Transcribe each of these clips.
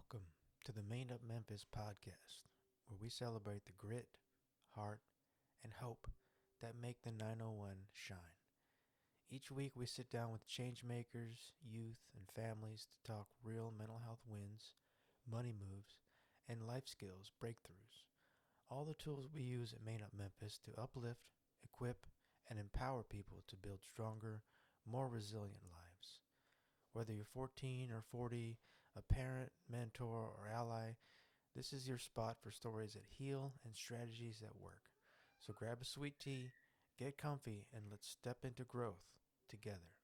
Welcome to the Made Up Memphis podcast, where we celebrate the grit, heart, and hope that make the 901 shine. Each week, we sit down with change makers, youth, and families to talk real mental health wins, money moves, and life skills breakthroughs. All the tools we use at Made Up Memphis to uplift, equip, and empower people to build stronger, more resilient lives. Whether you're 14 or 40, a parent, mentor, or ally, this is your spot for stories that heal and strategies that work. So grab a sweet tea, get comfy, and let's step into growth together.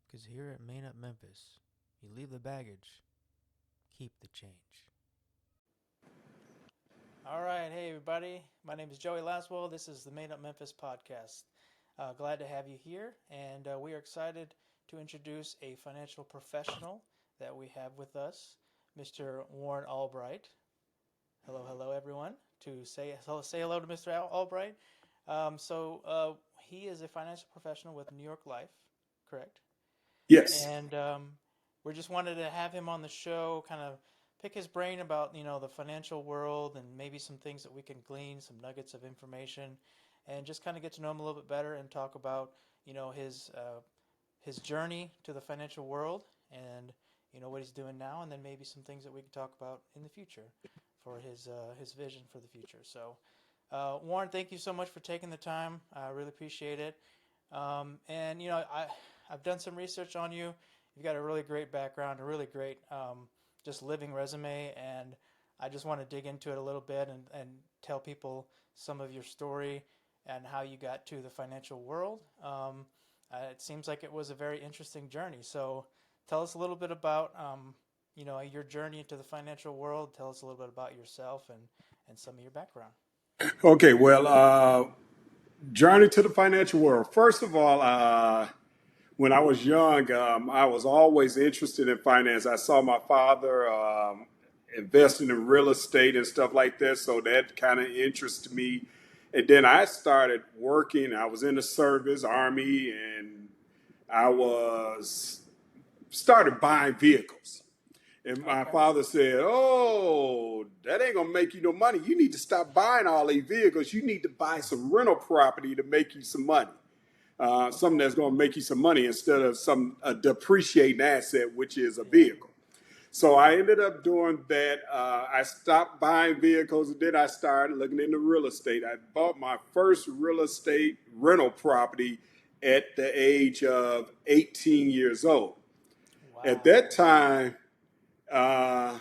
Because here at Main Up Memphis, you leave the baggage, keep the change. All right, hey everybody. My name is Joey Laswell. This is the Made Up Memphis podcast. Glad to have you here, and we are excited to introduce a financial professional that we have with us, Mr. Warren Albright. Hello, everyone. Say hello to Mr. Albright. He is a financial professional with New York Life, correct? Yes. And we just wanted to have him on the show, kind of pick his brain about the financial world and maybe some things that we can glean, some nuggets of information, and just kind of get to know him a little bit better and talk about his journey to the financial world and what he's doing now, and then maybe some things that we can talk about in the future for his vision for the future. So, Warren, thank you so much for taking the time. I really appreciate it. I've done some research on you. You've got a really great background, a really great just living resume, and I just want to dig into it a little bit and tell people some of your story and how you got to the financial world. It seems like it was a very interesting journey. So tell us a little bit about your journey into the financial world. Tell us a little bit about yourself and some of your background. Okay. Journey to the financial world. First of all, when I was young, I was always interested in finance. I saw my father investing in real estate and stuff like that, so that kind of interested me. And then I started working. I was in the service, Army, and I was started buying vehicles. And my Okay. father said, "Oh, that ain't gonna make you no money. You need to stop buying all these vehicles. You need to buy some rental property to make you some money. Something Okay. that's gonna make you some money instead of some a depreciating asset, which is a Yeah. vehicle." So I ended up doing that. I stopped buying vehicles, and then I started looking into real estate. I bought my first real estate rental property at the age of 18 years old. At Wow. that time, uh,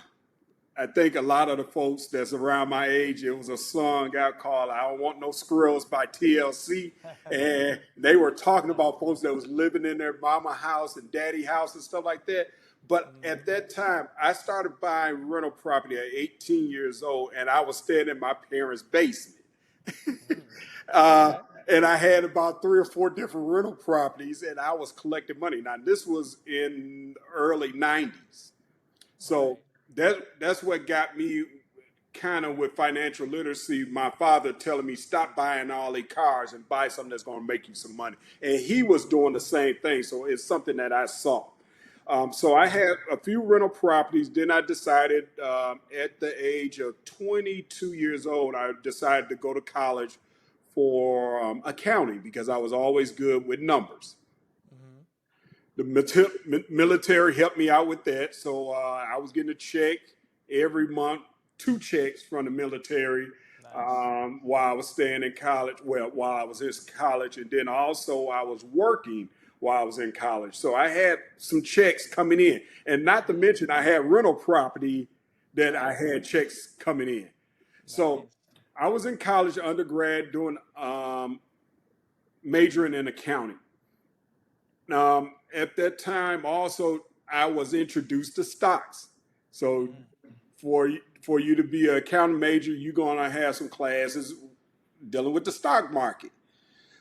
I think a lot of the folks that's around my age, it was a song out called "I Don't Want No Squirrels" by TLC, and they were talking about folks that was living in their mama house and daddy house and stuff like that. But at Mm-hmm. that time, I started buying rental property at 18 years old, and I was staying in my parents' basement. Okay. And I had about three or four different rental properties, and I was collecting money. Now, this was in the early 90s. So Right. that's what got me kind of with financial literacy. My father telling me stop buying all these cars and buy something that's going to make you some money, and he was doing the same thing. So it's something that I saw. So I Mm-hmm. had a few rental properties. Then I decided at the age of 22 years old, I decided to go to college for accounting because I was always good with numbers. Mm-hmm. The military helped me out with that. So I was getting a check every month, two checks from the military Nice. while I was staying in college. Well, while I was in college. And then also I was working while I was in college. So I had some checks coming in. And not to Mm. mention, I had rental property that I Right. had checks coming in. So Nice. I was in college, undergrad, doing majoring in accounting. At that time, also, I was introduced to stocks. So Mm. for you to be an accounting major, you're gonna have some classes dealing with the stock market.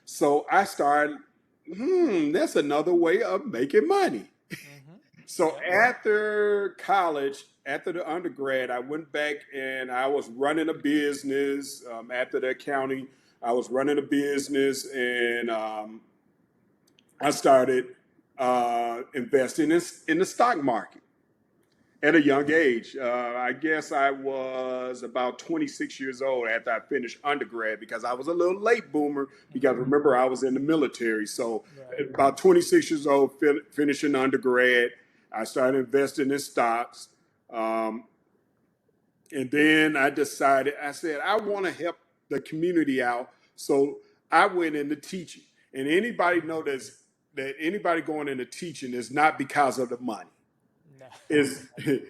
So I started, that's another way of making money. Mm-hmm. So Yep. after college, after the undergrad, I went back and I was running a business. After the accounting, I was running a business, and I started investing in the stock market. At a young age. I guess I was about 26 years old after I finished undergrad because I was a little late boomer because Mm-hmm. remember I was in the military. So Right. at about 26 years old, finishing undergrad, I started investing in stocks. Um, and then I said, I want to help the community out. So I went into teaching. And anybody know that anybody going into teaching is not because of the money No.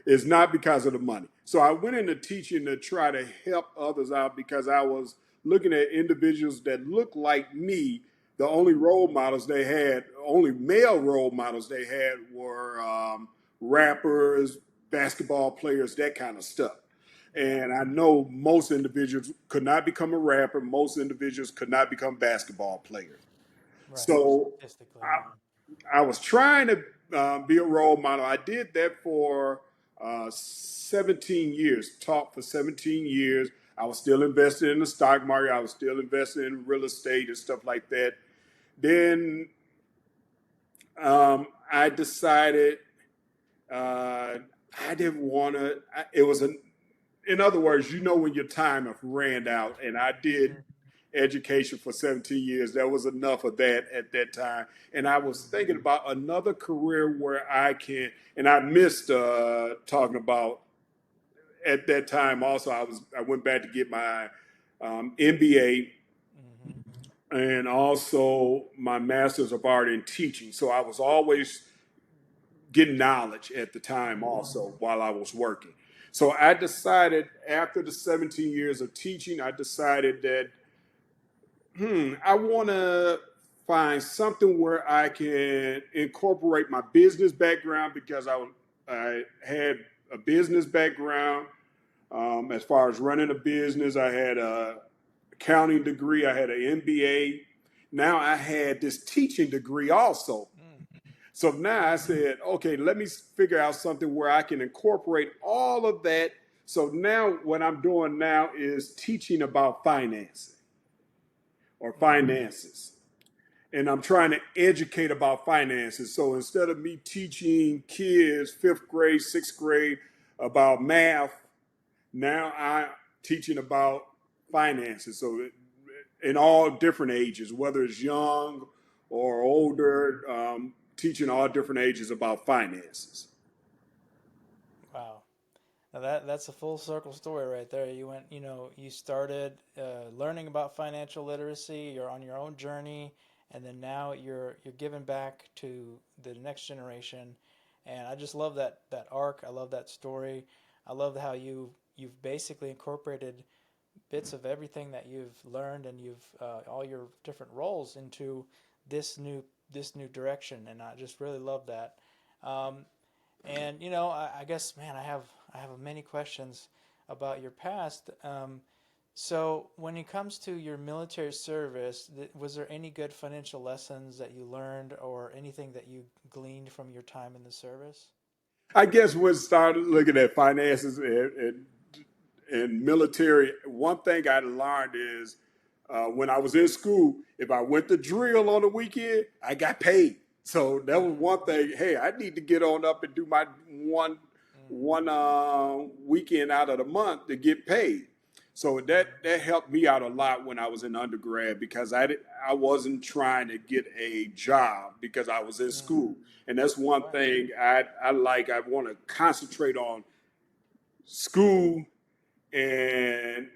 is not because of the money. So I went into teaching to try to help others out because I was looking at individuals that looked like me. The only role models they had, only male role models they had were rappers, basketball players, that kind of stuff. Yeah. And I know most individuals could not become a rapper. Most individuals could not become basketball players. Right. So Statistically, yeah. I was trying to be a role model. I did that for 17 years, taught for 17 years. I was still invested in the stock market. I was still invested in real estate and stuff like that. Then I decided I didn't want to. It was in other words, when your time have ran out, and I did Mm-hmm. education for 17 years. That was enough of that at that time. And I was thinking about another career where I can, and I missed talking about at that time also, I went back to get my MBA Mm-hmm. and also my master's of art in teaching. So I was always getting knowledge at the time also while I was working. So I decided after the 17 years of teaching, I decided that I want to find something where I can incorporate my business background because I had a business background as far as running a business. I had a accounting degree. I had an MBA. Now I had this teaching degree also. Mm. So now I said, okay, let me figure out something where I can incorporate all of that. So now what I'm doing now is teaching about financing or Mm. finances. And I'm trying to educate about finances. So instead of me teaching kids fifth grade, sixth grade about math, now I'm teaching about finances. So in all different ages, whether it's young or older, teaching all different ages about finances. Wow. Now that's a full circle story right there. You went, you started learning about financial literacy. You're on your own journey, and then now you're giving back to the next generation. And I just love that arc. I love that story. I love how you've basically incorporated bits of everything that you've learned and you've all your different roles into this new this new direction. And I just really love that. Um, and I guess, man, I have many questions about your past. So when it comes to your military service, was there any good financial lessons that you learned, or anything that you gleaned from your time in the service? I guess when started looking at finances and military, one thing I learned is when I was in school, if I went to drill on the weekend, I got paid. So that was Mm, one thing. Hey, I need to get on up and do my one mm, one weekend out of the month to get paid. So that helped me out a lot when I was in undergrad because I wasn't trying to get a job because I was in mm. school, and that's one Right. thing I like. I want to concentrate on school, and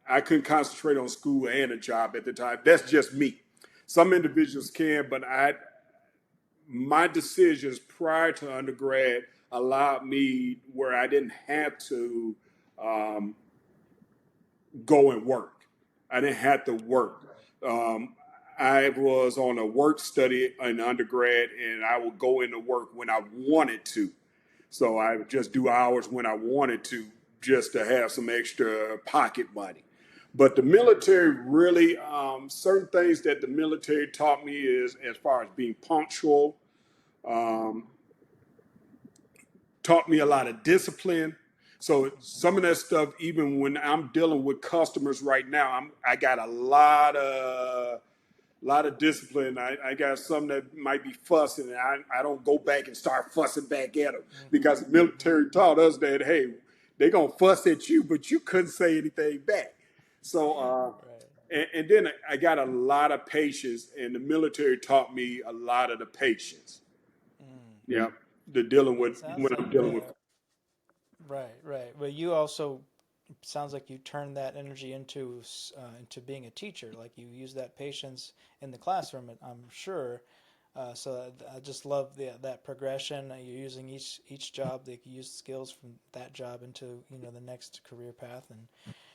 I couldn't concentrate on school and a job at the time. That's just me. Some individuals can, but my decisions prior to undergrad allowed me where I didn't have to um, go and work. I didn't have to work. Um, I was on a work study in undergrad, and I would go into work when I wanted to. So I would just do hours when I wanted to, just to have some extra pocket money. But the military really, certain things that the military taught me is as far as being punctual, um, taught me a lot of discipline. So some of that stuff, even when I'm dealing with customers right now, I got a lot of a lot of discipline. I got some that might be fussing, and I don't go back and start fussing back at them because the military taught us that, hey, they're going to fuss at you, but you couldn't say anything back. So, Right. and then I got a lot of patience, and the military taught me a lot of the patience. Yeah, the dealing It with sounds when like I'm dealing with. right, right. But you also sounds like you turn that energy into being a teacher. Like you use that patience in the classroom. I'm sure. So I just love that progression. You're using each job. They use skills from that job into the next career path, and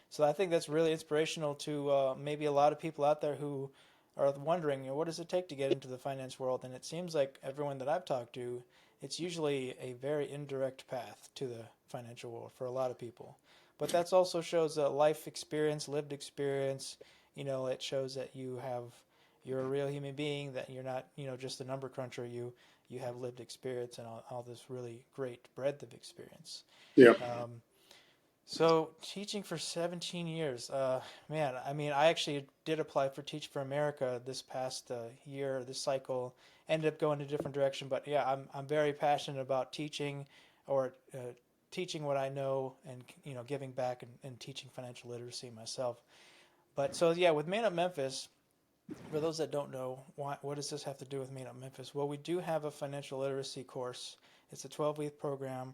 so I think that's really inspirational to maybe a lot of people out there who are wondering, what does it take to get into the finance world? And it seems like everyone that I've talked to, it's usually a very indirect path to the financial world for a lot of people. But that also shows a life experience, lived experience. It shows that you're a real human being, that you're not, just a number cruncher. You have lived experience and all this really great breadth of experience. Yeah. So teaching for 17 years, man. I mean, I actually did apply for Teach for America this past year, this cycle. Ended up going a different direction, but yeah, I'm very passionate about teaching, or teaching what I know, and giving back and teaching financial literacy myself. But so yeah, with Made Up Memphis, for those that don't know, what does this have to do with Made Up Memphis? Well, we do have a financial literacy course. It's a 12-week program,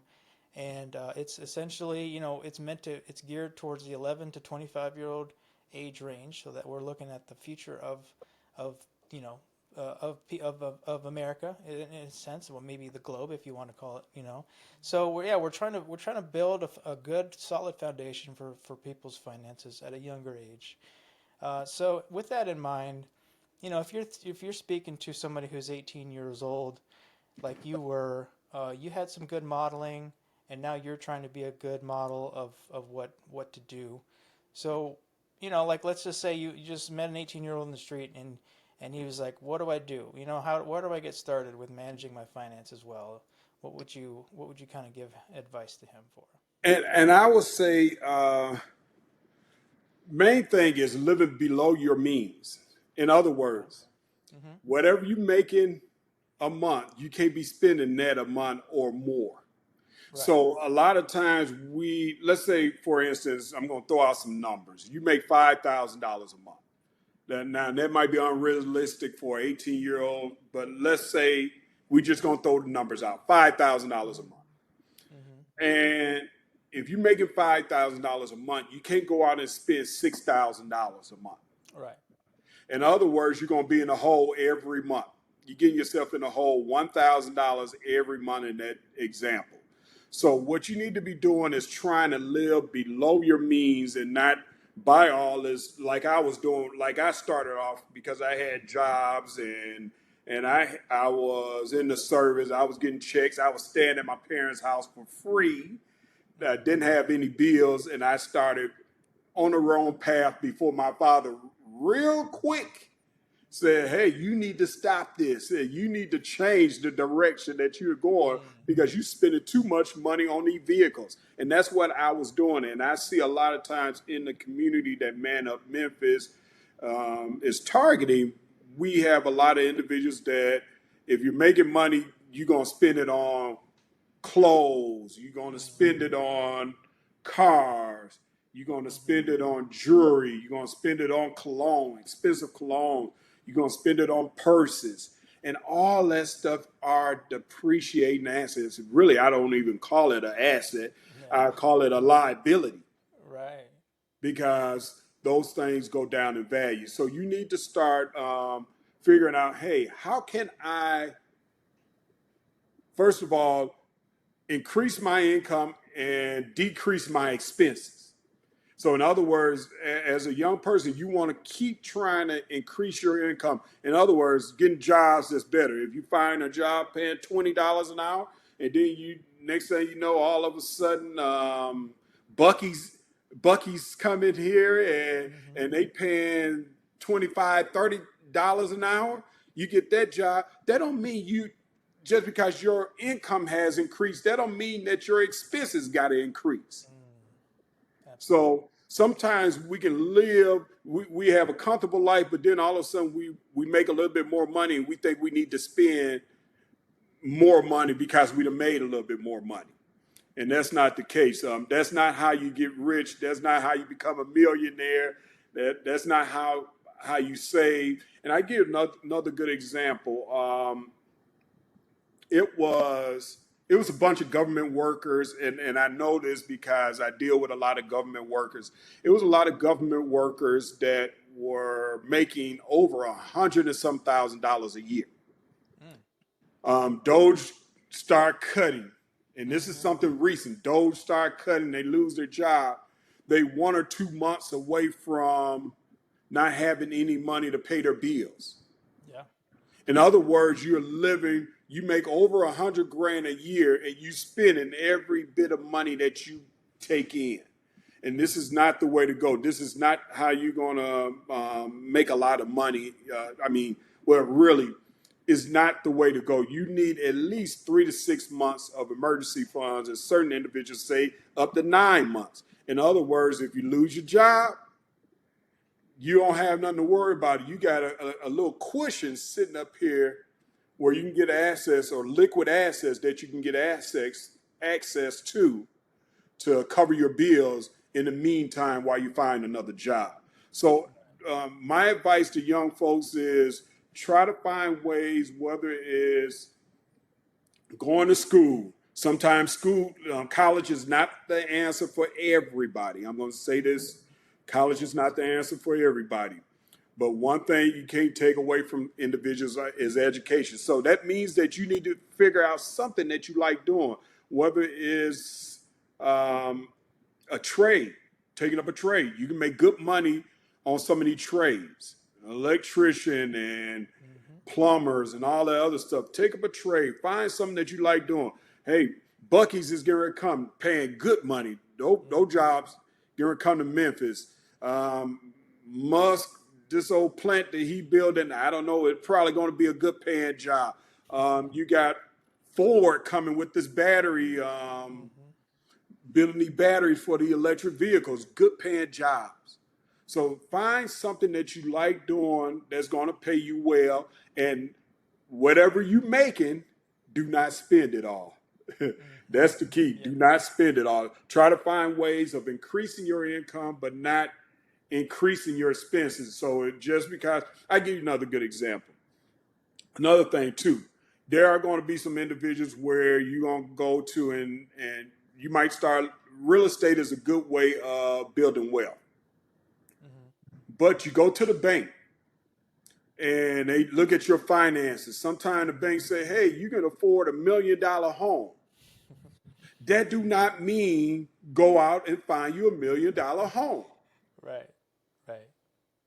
and it's essentially, it's geared towards the 11 to 25-year-old age range, so that we're looking at the future of you know of America in a sense, well, maybe the globe if you want to call it. So we're trying to build a good solid foundation for people's finances at a younger age. So with that in mind, if you're speaking to somebody who's 18 years old, like you were, you had some good modeling, and now you're trying to be a good model of what to do. So, like let's just say you just met an 18-year-old in the street, and he was like, "What do I do? Where do I get started with managing my finances well?" What would you kind of give advice to him for? And I would say main thing is living below your means. In other words, Okay. Mm-hmm. whatever you making a month, you can't be spending that a month or more. Right. So a lot of times let's say, for instance, I'm going to throw out some numbers. You make $5,000 a month. Now that might be unrealistic for an 18-year-old, but let's say we just going to throw the numbers out: $5,000 a month. Mm-hmm. And if you're making $5,000 a month, you can't go out and spend $6,000 a month. Right. In other words, you're going to be in the hole every month. You're getting yourself in the hole $1,000 every month in that example. So what you need to be doing is trying to live below your means and not buy all this like I was doing. Like I started off because I had jobs and I was in the service. I was getting checks. I was staying at my parents' house for free. I didn't have any bills, and I started on the wrong path before my father real quick said, "Hey, you need to stop this. You need to change the direction that you're going because you're spending too much money on these vehicles." And that's what I was doing. And I see a lot of times in the community that Man Up Memphis is targeting, we have a lot of individuals that if you're making money, you're going to spend it on clothes, you're going to spend it on cars, you're going to spend it on jewelry, you're going to spend it on cologne, expensive cologne, you're going to spend it on purses. And all that stuff are depreciating assets. Really, I don't even call it an asset. Yeah. I call it a liability Right. because those things go down in value. So you need to start figuring out, hey, how can I, first of all, increase my income and decrease my expenses? So in other words, as a young person, you want to keep trying to increase your income. In other words, getting jobs that's better. If you find a job paying $20 an hour, and then you next thing you know, all of a sudden, Bucky's come in here and they paying 25, $30 an hour. You get that job. That don't mean you just because your income has increased. That don't mean that your expenses got to increase. Absolutely. So sometimes we can live, we have a comfortable life, but then all of a sudden we make a little bit more money and we think we need to spend more money because we'd have made a little bit more money. And that's not the case. That's not how you get rich. That's not how you become a millionaire. That's not how you save. And I give another good example. It was a bunch of government workers, and I know this because I deal with a lot of government workers. It was a lot of government workers that were making over $100,000 a year. Doge start cutting, and this is something recent. Doge start cutting, they lose their job. They 1 or 2 months away from not having any money to pay their bills. Yeah. In other words, you make over 100 grand a year, and you spending every bit of money that you take in. And this is not the way to go. This is not how you're gonna make a lot of money. Really, is not the way to go. You need at least 3 to 6 months of emergency funds, and certain individuals say up to 9 months. In other words, if you lose your job, you don't have nothing to worry about. You got a little cushion sitting up here where you can get access, or liquid assets that you can get access to cover your bills in the meantime while you find another job. So my advice to young folks is try to find ways, whether it is going to school. Sometimes college is not the answer for everybody. I'm going to say this, college is not the answer for everybody. But one thing you can't take away from individuals is education. So that means that you need to figure out something that you like doing, whether it is a trade, taking up a trade. You can make good money on some of these trades, electrician and plumbers and all that other stuff. Take up a trade. Find something that you like doing. Hey, Bucky's is getting ready to come paying good money. No jobs getting ready to come to Memphis. Musk, this old plant that he building, I don't know, it's probably going to be a good paying job. You got Ford coming with this battery, building the batteries for the electric vehicles, good paying jobs. So find something that you like doing that's going to pay you well, and whatever you're making, do not spend it all. That's the key. Do not spend it all. Try to find ways of increasing your income, but not increasing your expenses. So just because, I give you another good example. Another thing too, there are going to be some individuals where you're going to go to and you might start, real estate is a good way of building wealth. But you go to the bank and they look at your finances. Sometimes the bank say, hey, you can afford $1 million home. That do not mean go out and find you $1 million home. Right.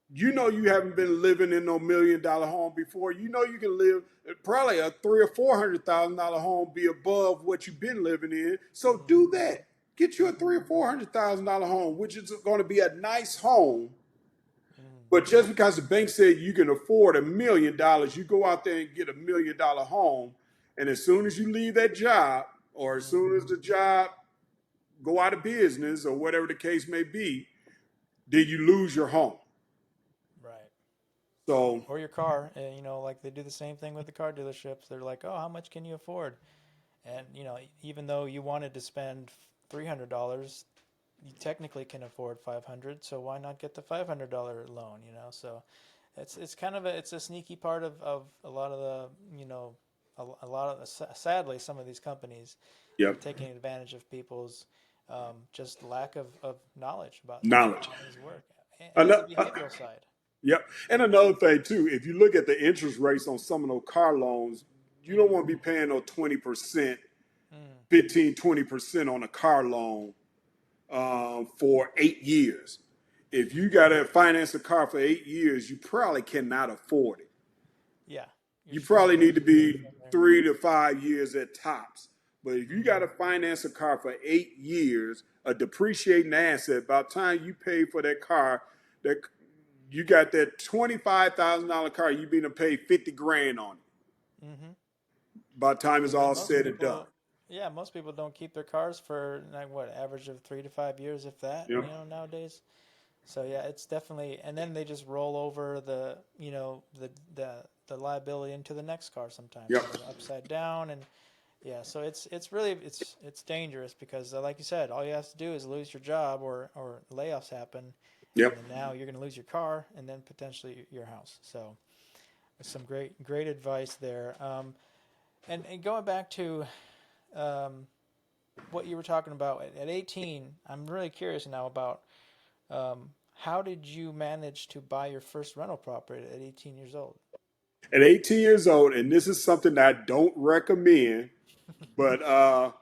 You know you haven't been living in no $1 million home before. You know you can live probably a $300,000 or $400,000 home be above what you've been living in. So do that. Get you a $300,000 or $400,000 home, which is going to be a nice home. But just because the bank said you can afford $1 million, you go out there and get $1 million home, and as soon as you leave that job, or as soon as the job go out of business, or whatever the case may be, then you lose your home. Right. So, Or your car, and like they do the same thing with the car dealerships. They're like, "Oh, how much can you afford?" And even though you wanted to spend $300, you technically can afford $500. So why not get the $500 loan? So it's kind of it's a sneaky part of a lot of the a lot of sadly some of these companies are yep, taking advantage of people's just lack of knowledge about knowledge. how things work, and the Ano- uh, behavioral side. Yep. And another thing too, if you look at the interest rates on some of those car loans, you don't want to be paying no 20%, 15, 20% on a car loan for 8 years. If you got to finance a car for 8 years, you probably cannot afford it. Yeah, You you're probably still need to be 3 to 5 years at tops. But if you got to finance a car for 8 years, a depreciating asset, by the time you pay for that car, that you got that $25,000 car, you've been to pay 50 grand on it. hmm By the time it's all Most said and done. people, Yeah, most people don't keep their cars for like what, average of 3 to 5 years, if that, Yep. nowadays. So yeah, it's definitely, and then they just roll over the liability into the next car sometimes, Yep. upside down, and yeah, so it's really it's dangerous because like you said, all you have to do is lose your job or layoffs happen, and Yep. then now you're going to lose your car and then potentially your house. So some great advice there. And going back to um, what you were talking about at 18, I'm really curious now about how did you manage to buy your first rental property at 18 years old? At 18 years old, and this is something I don't recommend, but I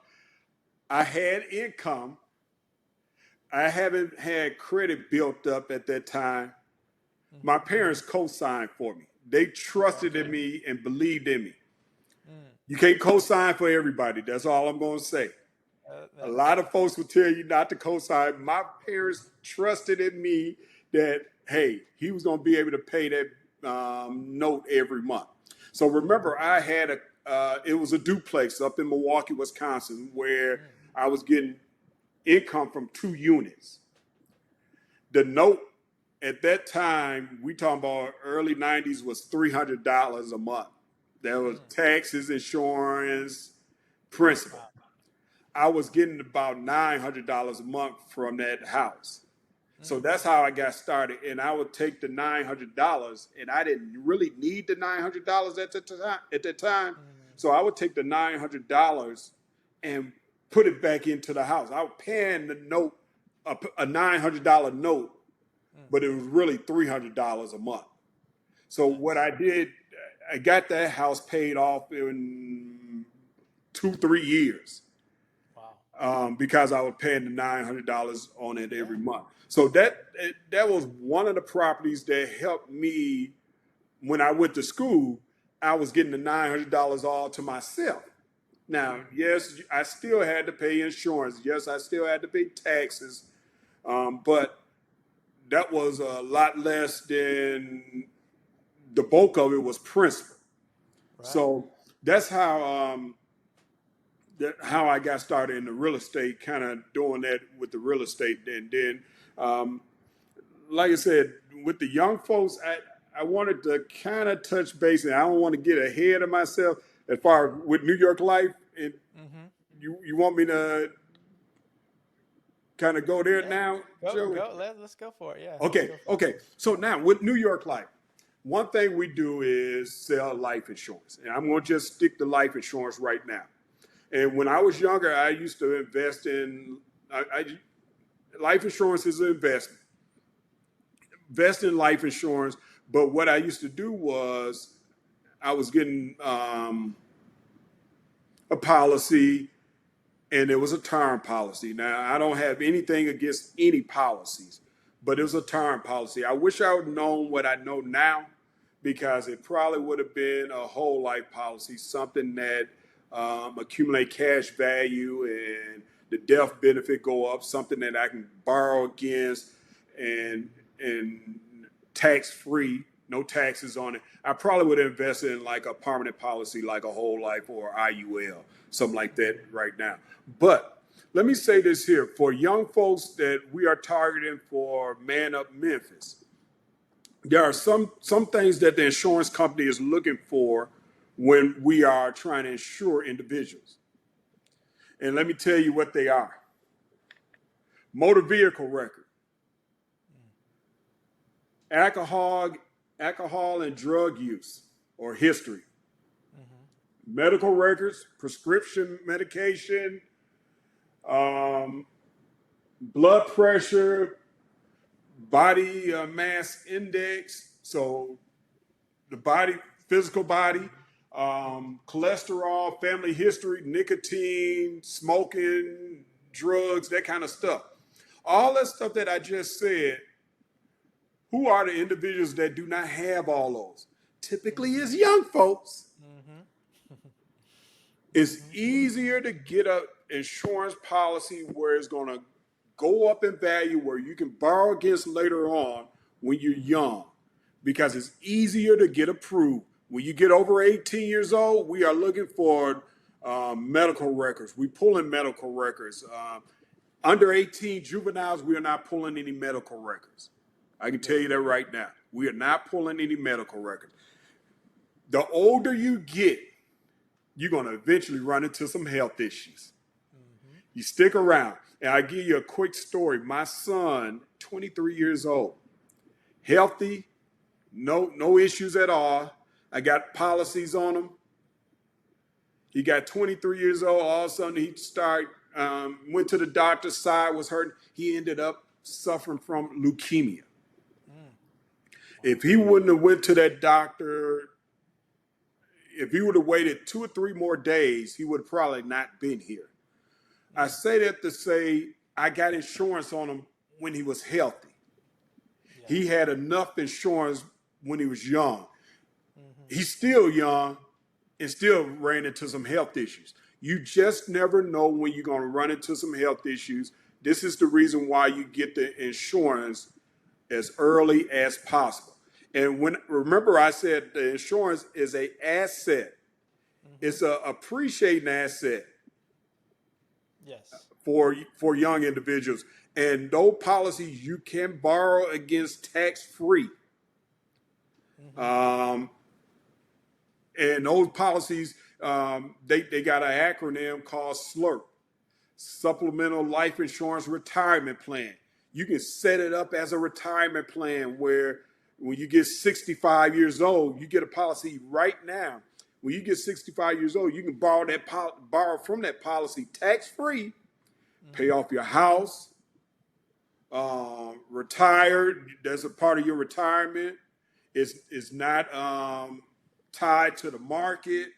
had income. I haven't had credit built up at that time. My Mm-hmm. parents co-signed for me. They Oh, trusted in okay. me and believed in me. Mm. You can't co-sign for everybody. That's all I'm going to say. A That's lot of folks will tell you not to co-sign. My parents trusted in me that, hey, he was going to be able to pay that note every month. So remember, mm-hmm. I had it was a duplex up in Milwaukee, Wisconsin, where Mm. I was getting income from 2 units. The note at that time, we talking about early 90s, was $300 a month. There was Mm. taxes, insurance, principal. Wow. I was getting about $900 a month from that house. So Mm. that's how I got started. And I would take the $900, and I didn't really need the $900 at the time. At that time, Mm. so I would take the $900 and put it back into the house. I was paying the note a $900 note, Mm. but it was really $300 a month. So what Nice. I did, I got that house paid off in 2 3 years, Wow. because I was paying the $900 on it Yeah. every month. So that was one of the properties that helped me when I went to school. I was getting the $900 all to myself. Now, Mm. yes, I still had to pay insurance. Yes, I still had to pay taxes, but that was a lot less than the bulk of it was principal. Right. So that's how I got started in the real estate, kind of doing that with the real estate. And then, um, like I said, with the young folks, I wanted to kind of touch base, and I don't want to get ahead of myself as far with New York Life. And Mm-hmm. you want me to kind of go there Yeah. now, Joey? Let's go for it. Yeah. Let's Okay, go for it. okay. So now with New York Life, one thing we do is sell life insurance, and I'm going to just stick to life insurance right now. And when I was younger, I used to invest in life insurance is an investment. Invest in life insurance, but what I used to do was I was getting a policy, and it was a term policy. Now I don't have anything against any policies, but it was a term policy. I wish I would have known what I know now, because it probably would have been a whole life policy, something that accumulate cash value and the death benefit go up, something that I can borrow against, and tax free, no taxes on it. I probably would invest in like a permanent policy, like a whole life or IUL, something like that right now. But let me say this here for young folks that we are targeting for Man Up Memphis. There are some things that the insurance company is looking for when we are trying to insure individuals. And let me tell you what they are: motor vehicle record, alcohol, alcohol and drug use or history, Mm-hmm. medical records, prescription medication, um, blood pressure, body mass index. So the body, physical body, cholesterol, family history, nicotine, smoking, drugs, that kind of stuff. All that stuff that I just said, who are the individuals that do not have all those? Typically, Mm-hmm. is young folks. Mm-hmm. It's Mm-hmm. easier to get a insurance policy where it's going to go up in value, where you can borrow against later on when you're Mm-hmm. young, because it's easier to get approved. When you get over 18 years old, we are looking for medical records. We pulling medical records. Under 18 juveniles, we are not pulling any medical records. I can tell you that right now. We are not pulling any medical records. The older you get, you're going to eventually run into some health issues. Mm-hmm. You stick around. And I'll give you a quick story. My son, 23 years old, healthy, no issues at all. I got policies on him. He got 23 years old. All of a sudden, he went to the doctor's side, was hurting. He ended up suffering from leukemia. If he wouldn't have went to that doctor, if he would have waited 2 or 3 more days, he would have probably not been here. I say that to say I got insurance on him when he was healthy. Yeah. He had enough insurance when he was young. Mm-hmm. He's still young and still ran into some health issues. You just never know when you're going to run into some health issues. This is the reason why you get the insurance as early as possible. And remember I said the insurance is an asset. Mm-hmm. It's an appreciating asset. Yes. For young individuals. And those policies you can borrow against tax-free. Mm-hmm. And those policies, they got an acronym called SLURP, Supplemental Life Insurance Retirement Plan. You can set it up as a retirement plan where when you get 65 years old, you get a policy right now. When you get 65 years old, you can borrow from that policy tax-free, pay off your house, retire. That's a part of your retirement. It's not tied to the market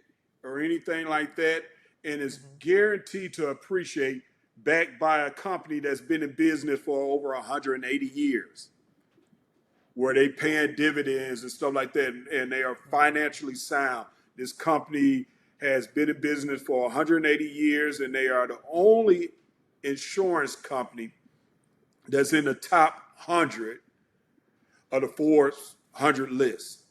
or anything like that. And it's guaranteed to appreciate, backed by a company that's been in business for over 180 years, where they paying dividends and stuff like that, and they are financially sound. This company has been in business for 180 years, and they are the only insurance company that's in the top 100 of the Forbes 100 list.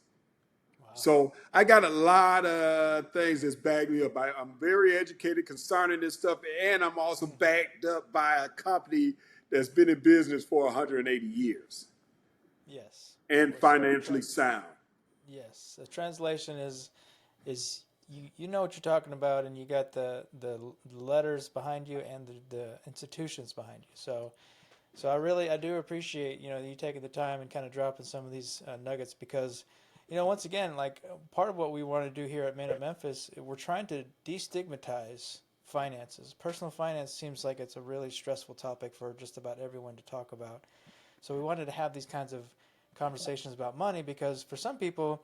Wow. So I got a lot of things that's backed me up. I'm very educated concerning this stuff, and I'm also backed up by a company that's been in business for 180 years. Yes. And financially sound. Yes. The translation is you know what you're talking about, and you got the letters behind you and the institutions behind you. So I do appreciate you taking the time and kind of dropping some of these nuggets, because once again, like, part of what we want to do here at Man Up Memphis, we're trying to destigmatize finances. Personal finance seems like it's a really stressful topic for just about everyone to talk about. So we wanted to have these kinds of conversations about money, because for some people,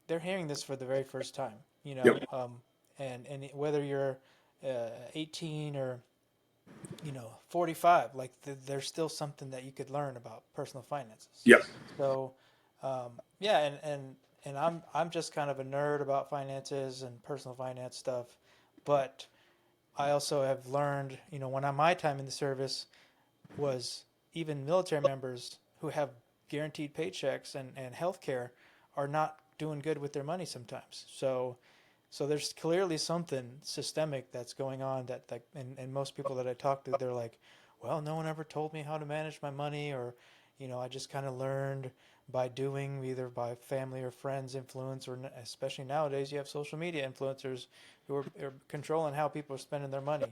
they're hearing this for the very first time, Yep. And whether you're 18 or 45, like there's still something that you could learn about personal finances. Yep. So yeah, and I'm just kind of a nerd about finances and personal finance stuff, but I also have learned, when my time in the service was, even military members who have guaranteed paychecks and health care are not doing good with their money sometimes. So there's clearly something systemic that's going on that and most people that I talk to, they're like, well, no one ever told me how to manage my money, or I just kind of learned by doing, either by family or friends influence, or especially nowadays you have social media influencers who are controlling how people are spending their money.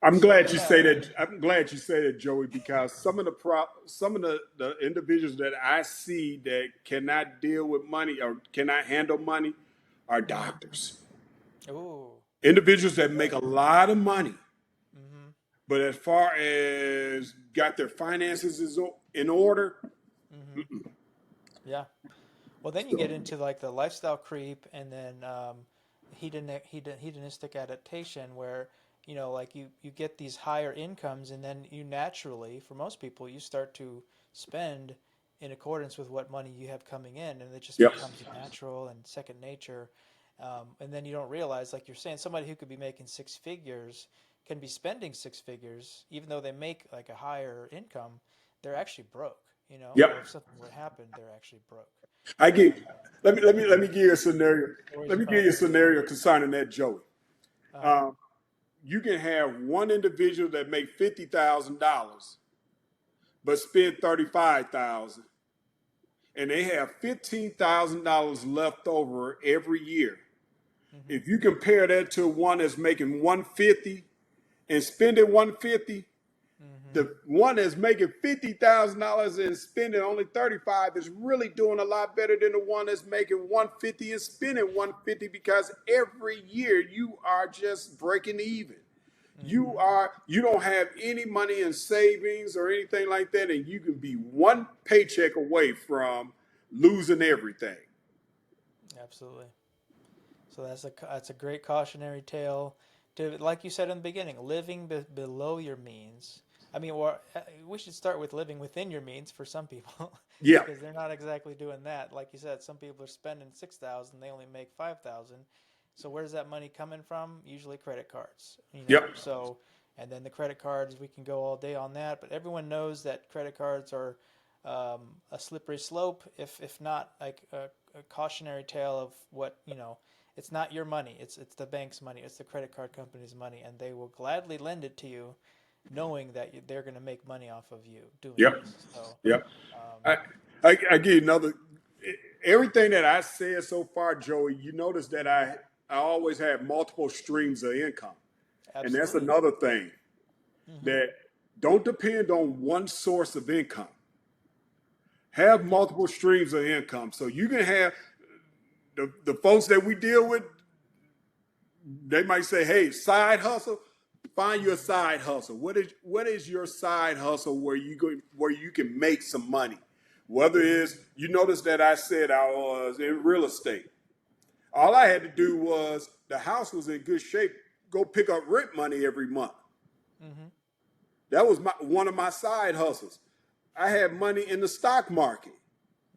I'm glad you say that, Joey, because some of the individuals that I see that cannot deal with money or cannot handle money are doctors. Ooh. Individuals that make a lot of money, mm-hmm. but as far as got their finances in order, mm-hmm. Yeah. Well, then you get into like the lifestyle creep, and then hedonistic adaptation, where like you get these higher incomes, and then you naturally, for most people, you start to spend in accordance with what money you have coming in, and it just becomes natural and second nature. And then you don't realize, like you're saying, somebody who could be making 6 figures can be spending 6 figures, even though they make like a higher income. They're actually broke. Or if something would happen, they're actually broke. Let me give you a scenario. Let me give you a scenario concerning that, Joey. Uh-huh. Um, you can have one individual that make $50,000 but spend 35,000, and they have $15,000 left over every year. Mm-hmm. If you compare that to one that's making 150 and spending 150, Mm-hmm. the one that's making $50,000 and spending only 35 is really doing a lot better than the one that's making 150 and spending 150, because every year you are just breaking even. Mm-hmm. You don't have any money in savings or anything like that, and you can be one paycheck away from losing everything. Absolutely. So that's a great cautionary tale to, like you said in the beginning, living below your means. I mean, we should start with living within your means for some people, Yeah. because they're not exactly doing that. Like you said, some people are spending 6,000, they only make 5,000. So where's that money coming from? Usually credit cards, you know. Yep. So, and then the credit cards, we can go all day on that, but everyone knows that credit cards are a slippery slope, if not like a cautionary tale of what, you know, it's not your money. It's the bank's money. It's the credit card company's money, and they will gladly lend it to you, knowing that they're going to make money off of you doing Yep. this. So, Yep. um, I, I give you another. Everything that I said so far, Joey, you notice that mhm, I always have multiple streams of income, and that's absolutely. another thing, Hmm. that don't depend on one source of income. Have Yep. multiple streams of income, so you can have the folks that we deal with. They might say, "Hey, side hustle." Find your Hmm. side hustle. What is your side hustle where you can make some money? Whether it's, Hmm. you notice that I said I was in real estate. All I had to do was, the house was in good shape. Go pick up rent money every month. Hmm. That was one of my side hustles. I had money in the stock market.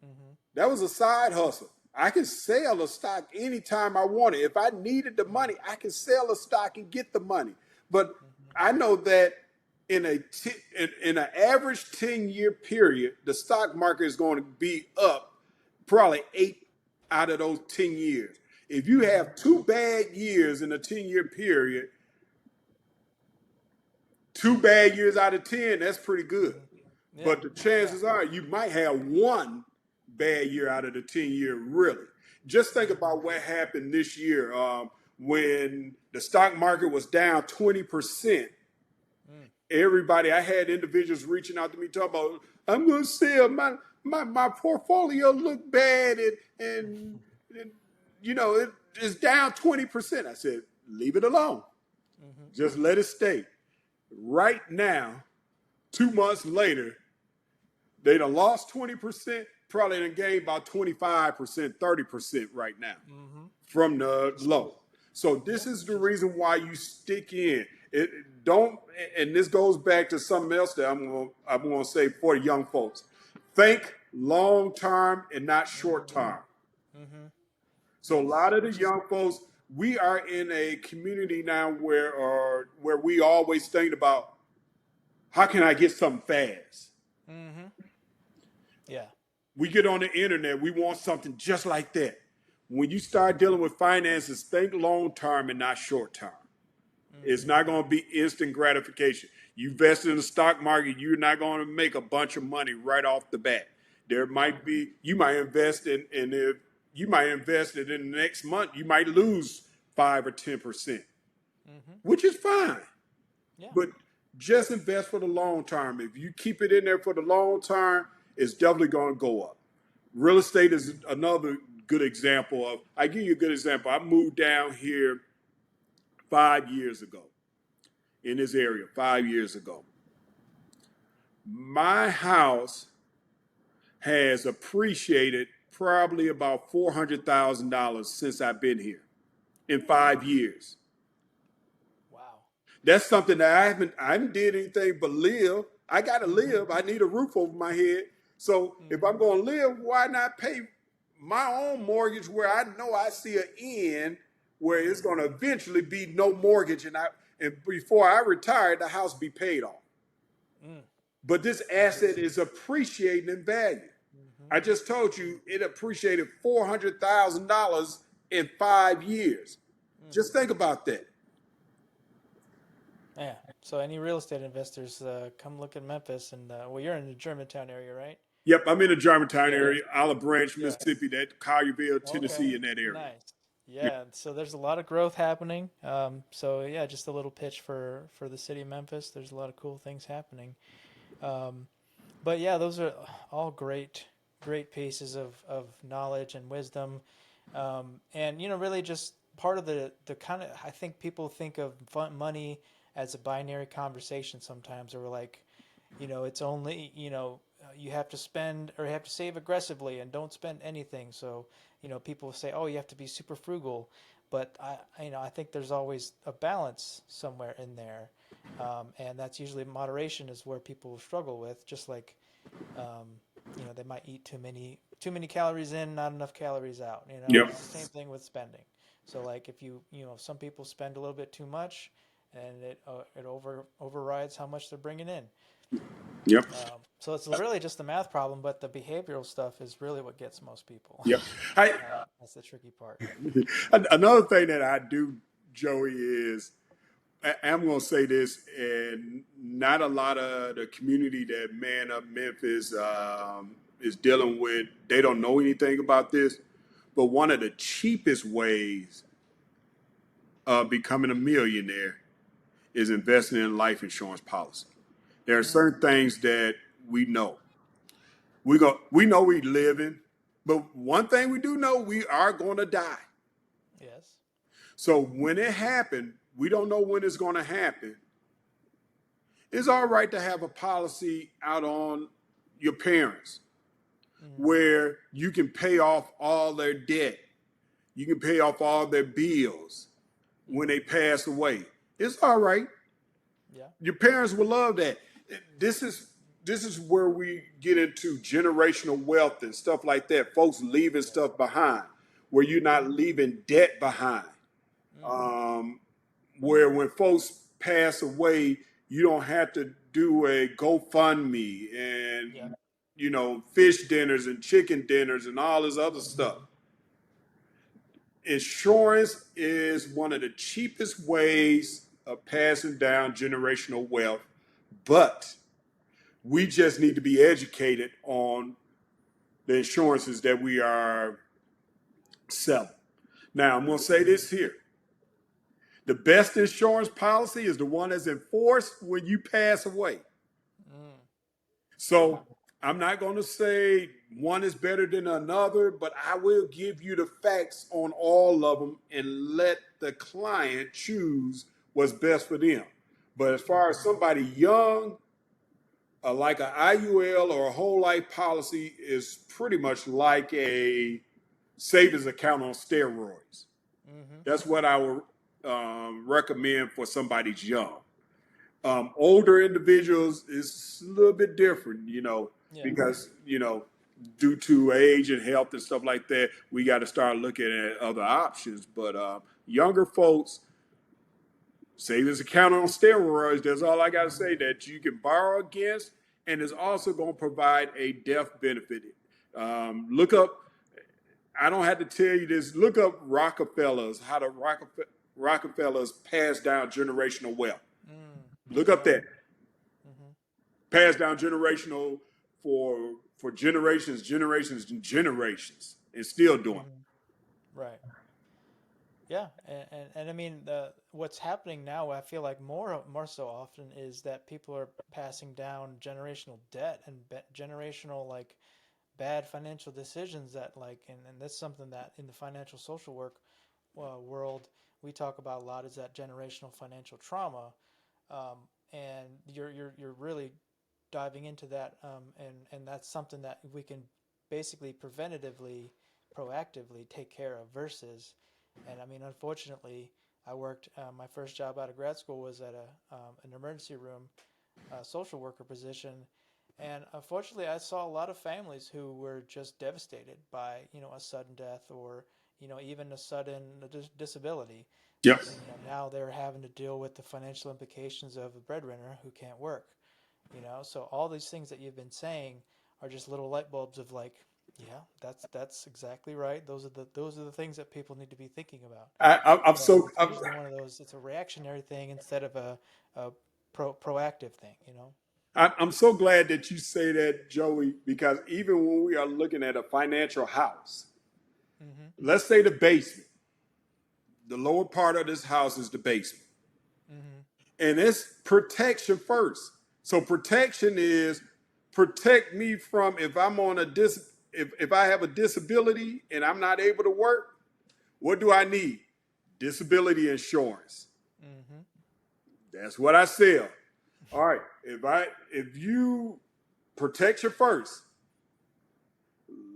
Hmm. That was a side hustle. I can sell a stock anytime I want it. If I needed the money, I can sell a stock and get the money. But Hmm. I know that in an average 10-year period, the stock market is going to be up probably 8 out of those 10 years. If you Hmm. have two bad years in a 10-year period, 2 bad years out of 10, that's pretty good. Hmm. Yeah. But the Yeah. chances are you might have one bad year out of the 10-year, really. Just think Hmm. about what happened this year, when the stock market was down 20%. Mm. I had individuals reaching out to me talking about, I'm going to sell my portfolio look bad, and it's down 20%. I said, leave it alone. Hmm. Just let it stay. Right now, 2 months later, they done lost 20%, probably done gained about 25%, 30% right now Hmm. from the low. So Yeah. this is the Which is. reason why you stick in. It don't, and this goes back to something else that I'm gonna say for the young folks. Think long term and not short Hmm. term. Hmm. So a Yes. lot of the Which is. young folks, we are in a community now where we always think about, how can I get something fast? Hmm. Yeah. We get on the internet, we want something just like that. When you start dealing with finances, think long term and not short term. It's Hmm. not going to be instant gratification. You invested in the stock market, you're not going to make a bunch of money right off the bat. There might Hmm. be, you might invest in if you might invest it in the next month, you might lose 5 or 10%, Hmm. which is fine. Yeah. But just invest for the long term. If you keep it in there for the long term, it's definitely going to go up. Real estate is another good example of. I give you a good example. I moved down here 5 years ago, in this area 5 years ago. My house has appreciated probably about $400,000 since I've been here, in 5 years. Wow. That's something that I haven't did anything but live. I got to Hmm. live. I need a roof over my head. So if I'm Hmm. going to live, why not pay my own mortgage where I know I see an end, where it's going to Hmm. eventually be no mortgage, and before I retire, the house be paid off. Mm. But this Which asset is. is appreciating in value. Hmm. I just told you it appreciated $400,000 in 5 years. Mm. Just think about that. Yeah. So any real estate investors, come look at Memphis, and well, you're in the Germantown area, right? Yep, I'm in the Germantown Yeah. area, Olive Branch, Yeah. Mississippi, that Collierville, Okay. Tennessee, in that area. Nice. Yep. Yeah. So there's a lot of growth happening. So yeah, just a little pitch for the city of Memphis. There's a lot of cool things happening. Um, but yeah, those are all great pieces of knowledge and wisdom. And really just part of the kind of, I think people think of money as a binary conversation sometimes, or like, it's only, you have to spend or you have to save aggressively and don't spend anything. So, people say, oh, you have to be super frugal. But I think there's always a balance somewhere in there. And that's usually moderation is where people struggle with, just like, um, they might eat too many calories in, not enough calories out. Yep. It's the same thing with spending. So like if some people spend a little bit too much, and it overrides how much they're bringing in. Yep. So it's really just the math problem, but the behavioral stuff is really what gets most people. Yep. I, That's the tricky part. Another thing that I do, Joey, is I'm going to say this, and not a lot of the community that Man Up Memphis is dealing with, they don't know anything about this. But one of the cheapest ways of becoming a millionaire is investing in life insurance policy. There are Mm, certain things that we know. We know we living, but one thing we do know, we are going to die. yes. So when it happened, we don't know when it's going to happen. It's all right to have a policy out on your parents Mm, where you can pay off all their debt. You can pay off all their bills when they mm-hmm. pass away. It's all right. Yeah. Your parents will love that. This is this is where we get into generational wealth and stuff like that. Folks leaving Yeah. stuff behind, where you're not leaving debt behind. Mm, Um, where when folks pass away, you don't have to do a GoFundMe yeah. and fish dinners and chicken dinners and all this other stuff. Insurance is one of the cheapest ways of passing down generational wealth, but we just need to be educated on the insurances that we are selling. Now, I'm going to say this here. The best insurance policy is the one that's enforced when you pass away. Mm, So I'm not going to say one is better than another, but I will give you the facts on all of them and let the client choose what's best for them. But as far as mm-hmm. somebody young, like an IUL or a whole life policy is pretty much like a savings account on steroids. Mm-hmm. That's what I would recommend for somebody's young. Older individuals is a little bit different, Yeah. because due to age and health and stuff like that, we got to start looking at other options. But younger folks, savings account on steroids. That's all I got to say. That you can borrow against, and is also going to provide a death benefit. Look up. I don't have to tell you this. Look up Rockefellers. How the Rockefellers pass down generational wealth. Mm, Look up yeah. that. Mm-hmm. Passed down generational for generations and generations, and still doing Mm-hmm. Right. Yeah, and I mean what's happening now, I feel like more so often is that people are passing down generational debt and generational like bad financial decisions that like and that's something that in the financial social work world we talk about a lot is that generational financial trauma, um, and you're really diving into that, and that's something that we can basically preventatively, proactively take care of versus, and I mean, unfortunately, I worked, my first job out of grad school was at an emergency room social worker position. And unfortunately, I saw a lot of families who were just devastated by, a sudden death or, even a sudden disability. it. Yep. And, now they're having to deal with the financial implications of a breadwinner who can't work. So all these things that you've been saying are just little light bulbs of like, Yeah, that's exactly right. Those are the things that people need to be thinking about. I'm But so it's usually one of those. It's a reactionary thing instead of a proactive thing. I'm so glad that you say that, Joey, because even when we are looking at a financial house, Mm-hmm. let's say the basement, the lower part of this house is the basement, Mm-hmm. and it's protection first. So protection is protect me from if I'm on a if I have a disability and I'm not able to work, what do I need? Disability insurance. Mm-hmm. That's what I sell. All right. If you protect your first,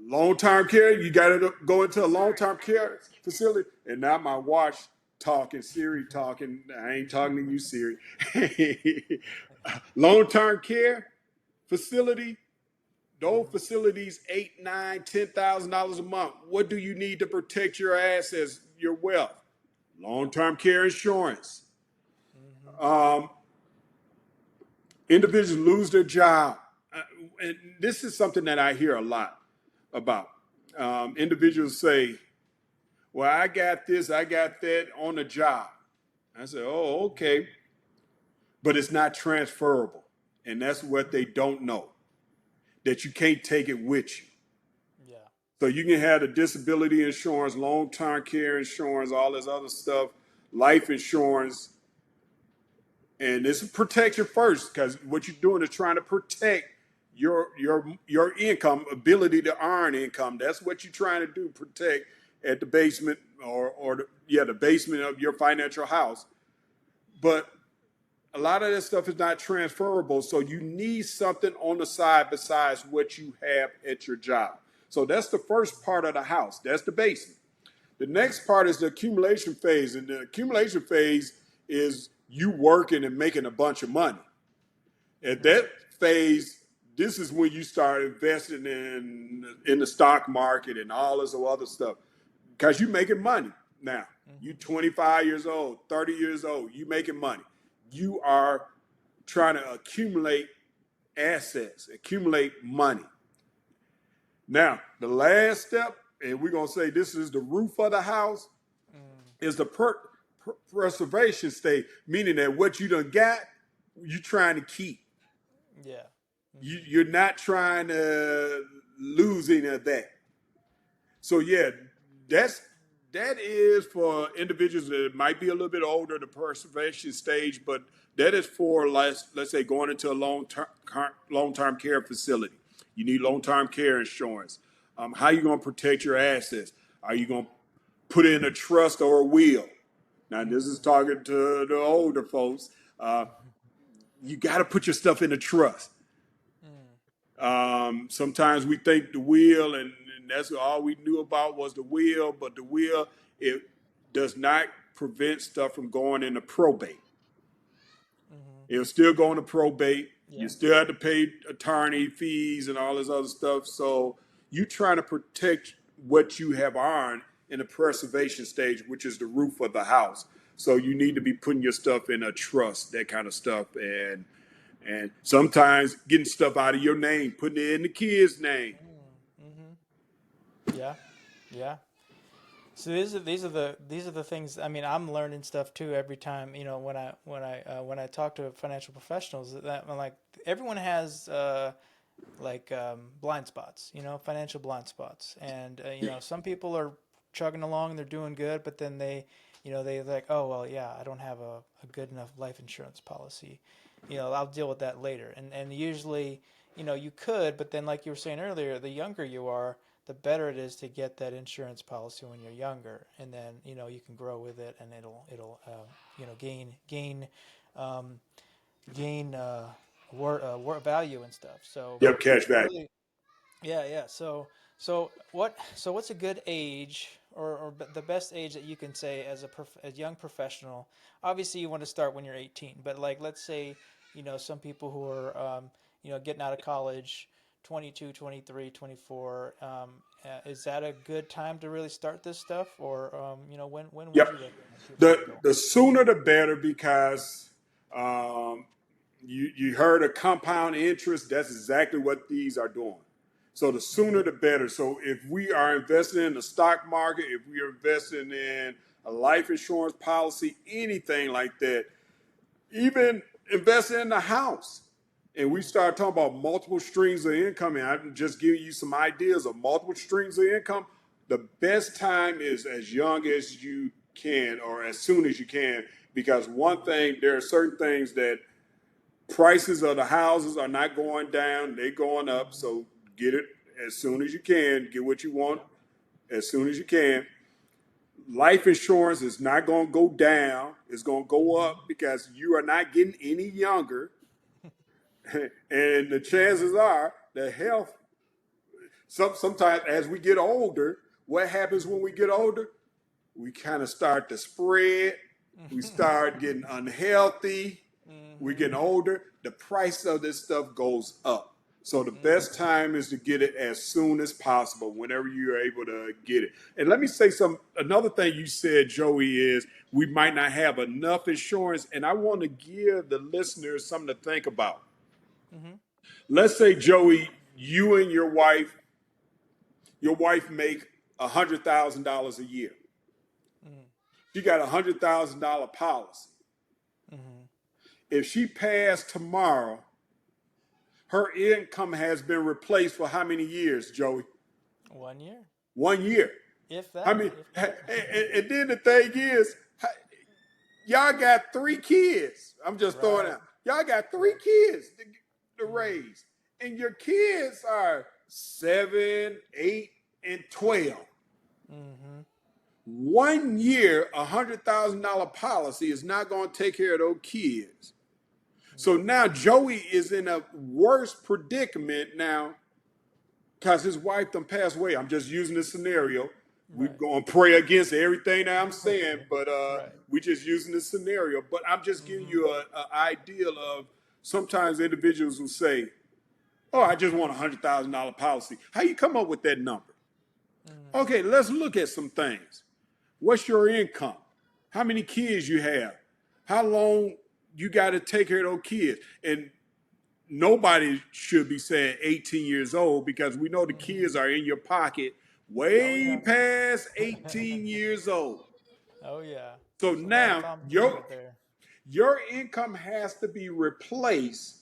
long term care, you got to go into a long term care facility. And now my watch talking, Siri talking. I ain't talking to you, Siri. Long term care facility. Those Mm-hmm. facilities, $8, $9, $10,000 a month. What do you need to protect your assets, your wealth? Long term care insurance. Mm-hmm. Um, Individuals lose their job. And this is something that I hear a lot about. Individuals say, well, I got this, I got that on the job. I say, oh, okay. But it's not transferable. And that's what they don't know, that you can't take it with you. Yeah. So you can have the disability insurance, long-term care insurance, all this other stuff, life insurance, and this is protection first, because what you're doing is trying to protect your income, ability to earn income. That's what you're trying to do, protect at the basement the basement of your financial house. But a lot of this stuff is not transferable, so you need something on the side besides what you have at your job. So that's the first part of the house. That's the basement. The Mm-hmm. next part is the accumulation phase, and the accumulation phase is you working and making a bunch of money. At Mm-hmm. that phase, this is when you start investing in the stock market and all this other stuff, because you're making money now. You Mm-hmm. 25 years old, 30 years old, you making money. You are trying to accumulate assets, accumulate money. Now, the last step, and we're gonna say this is the roof of the house, is the preservation stage, meaning that what you done got, you trying to keep. Yeah. Mm-hmm. You're not trying to lose any of that. So yeah, that's that is for individuals that might be a little bit older, the preservation stage, but that is for let's say going into a long term care facility. You need long term care insurance. How are you going to protect your assets? Are you going to put in a trust or a will? Now this is Mm-hmm. talking to the older folks. Uh, you got to put your stuff in a trust. Mm-hmm. Sometimes we think the will, and that's all we knew about was the will, but the will, it does not prevent stuff from going into probate. Mm-hmm. It'll still go into probate. You Yeah. still have to pay attorney fees and all this other stuff. So you trying to protect what you have earned in the preservation stage, which is the roof of the house. So you need to be putting your stuff in a trust, that kind of stuff, and sometimes getting stuff out of your name, putting it in the kid's name. Mm-hmm. Yeah. Yeah. So these are the things. I mean, I'm learning stuff too every time. When I talk to financial professionals, that I'm like everyone has blind spots. Financial blind spots, and some people are chugging along, they're doing good, but then they like, oh well, yeah, I don't have a good enough life insurance policy. I'll deal with that later, and usually, you could, but then like you were saying earlier, the younger you are, the better it is to get that insurance policy when you're younger, and then you can grow with it, and it'll gain um, gain value and stuff. So Yep, cash value. really, yeah, yeah. So what's a good age, or the best age that you can say as a young professional? Obviously, you want to start when you're 18, but like let's say some people who are getting out of college, 22, 23, 24. Is that a good time to really start this stuff, or when would Yep. you recommend people The get going? the sooner the better, because um, you heard of compound interest. That's exactly what these are doing. So the sooner the better. So if we are investing in the stock market, if we are investing in a life insurance policy, anything like that, even investing in the house, and we start talking about multiple streams of income, and I'm just giving you some ideas of multiple streams of income, the best time is as young as you can or as soon as you can, because one thing, there are certain things that prices of the houses are not going down, they're going up. So get it as soon as you can, get what you want as soon as you can. Life insurance is not going to go down, it's going to go up because you are not getting any younger. And the chances are the health, sometimes as we get older, what happens when we get older? We kind of start to spread, we start getting unhealthy, we're getting older, the price of this stuff goes up. So the best time is to get it as soon as possible, whenever you're able to get it. And let me say another thing you said, Joey, is we might not have enough insurance. And I want to give the listeners something to think about. Let's say, Joey, you and your wife make $100,000 a year. She got $100,000 policy. If she passed tomorrow, her income has been replaced for how many years, Joey? 1 year. 1 year. If that. I mean, and then the thing is, y'all got 3 kids. I'm just throwing out. Y'all got 3 kids to raise. And your kids are 7, 8, and 12. 1 year, $100,000 policy is not going to take care of those kids. So now Joey is in a worse predicament now because his wife done passed away. I'm just using this scenario. We're going to pray against everything that I'm saying, but we're just using this scenario. But I'm just giving you an idea of sometimes individuals will say, oh, I just want a $100,000 policy. How you come up with that number? Okay, let's look at some things. What's your income? How many kids you have? How long you got to take care of those kids? And nobody should be saying 18 years old because we know the kids are in your pocket way past 18 years old. Oh, yeah. So now there. your income has to be replaced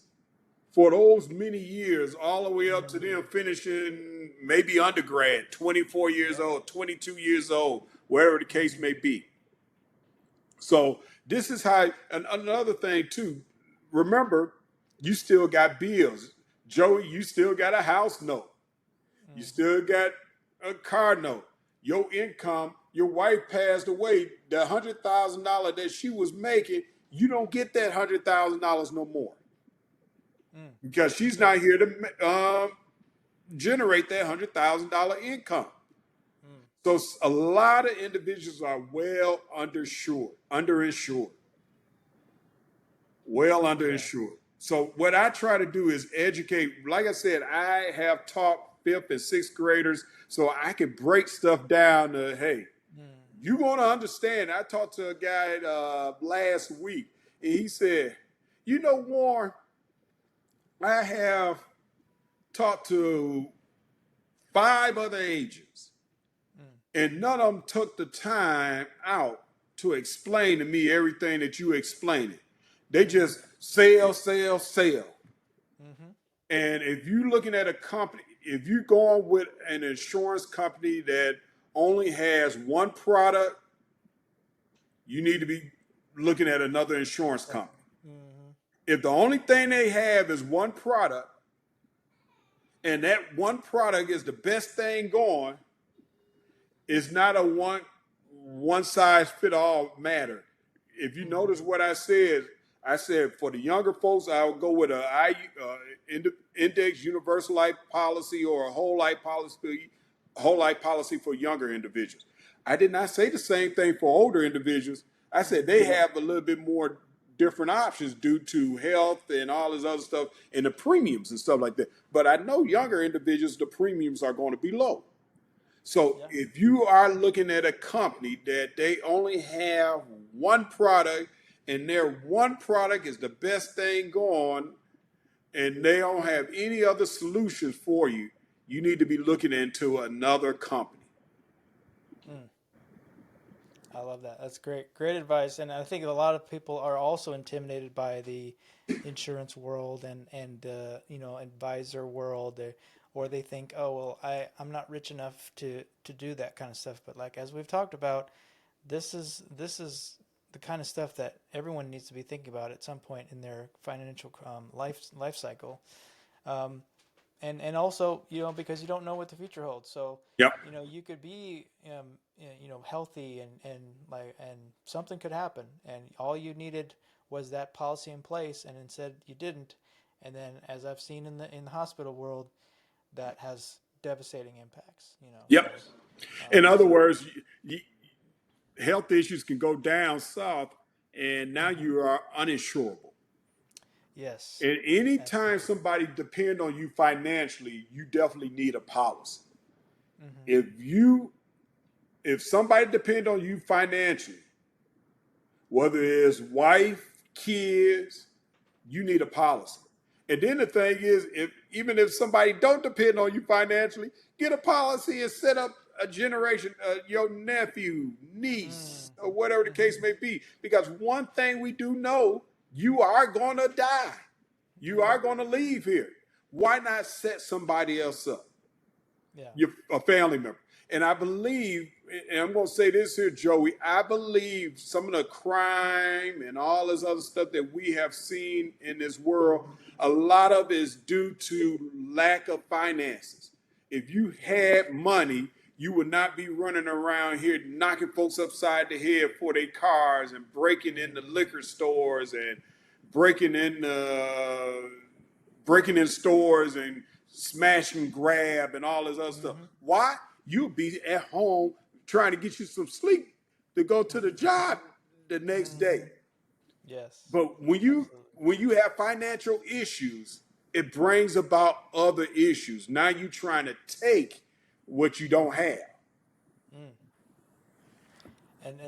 for those many years, all the way up to them finishing maybe undergrad, 24 years old, 22 years old, wherever the case may be. So this is how, and another thing too, remember, you still got bills. Joey, you still got a house note. You still got a car note. Your income, your wife passed away, the $100,000 that she was making, you don't get that $100,000 no more. Because she's not here to generate that $100,000 income. So a lot of individuals are well underinsured. Well underinsured. So what I try to do is educate. Like I said, I have taught 5th and 6th graders, so I can break stuff down to, hey, you're going to understand. I talked to a guy last week, and he said, you know, Warren, I have talked to 5 other agents, and none of them took the time out to explain to me everything that you explained. They just sell. And if you're looking at a company, if you're going with an insurance company that only has one product, you need to be looking at another insurance company. If the only thing they have is one product, and that one product is the best thing going, it's not a one size fit all matter. If you notice what I said for the younger folks, I would go with a index universal life policy or a whole life policy for younger individuals. I did not say the same thing for older individuals. I said they have a little bit more different options due to health and all this other stuff and the premiums and stuff like that. But I know younger individuals, the premiums are going to be low. So if you are looking at a company that they only have one product and their one product is the best thing going and they don't have any other solutions for you, you need to be looking into another company. Mm. I love that. That's great. Great advice. And I think a lot of people are also intimidated by the insurance world and advisor world, or they think, oh well, I'm not rich enough to do that kind of stuff. But like as we've talked about, this is the kind of stuff that everyone needs to be thinking about at some point in their financial life cycle. Um, and also because you don't know what the future holds. So Yep. you could be healthy and something could happen, and all you needed was that policy in place, and instead you didn't. And then, as I've seen in the hospital world, that has devastating impacts. Yep. In other So words, health issues can go down south, and now mhm. you are uninsurable. Yes, And anytime absolutely. somebody depend on you financially, you definitely need a policy. Hmm. If you if somebody depend on you financially, whether it's wife, kids, you need a policy. And then the thing is, if even if somebody don't depend on you financially, get a policy and set up a generation, your nephew, niece, Mm. or whatever the case Hmm. may be. Because one thing we do know, you are gonna die. You are Hmm. gonna leave here. Why not set somebody else up? Yeah. Your a family member. And I believe, and I'm going to say this here, Joey, I believe some of the crime and all this other stuff that we have seen in this world, a lot of it is due to lack of finances. If you Yes. had money, you would not be running around here knocking folks upside the head for their cars and breaking into Hmm. liquor stores and breaking in breaking in stores and smash and grab and all this other stuff. Hmm. Why? You'll be at home trying to get you some sleep to go to the job the next day. Hmm. Yes. But Absolutely. when you have financial issues, it brings about other issues. Now you're trying to take what you don't have. Mm. And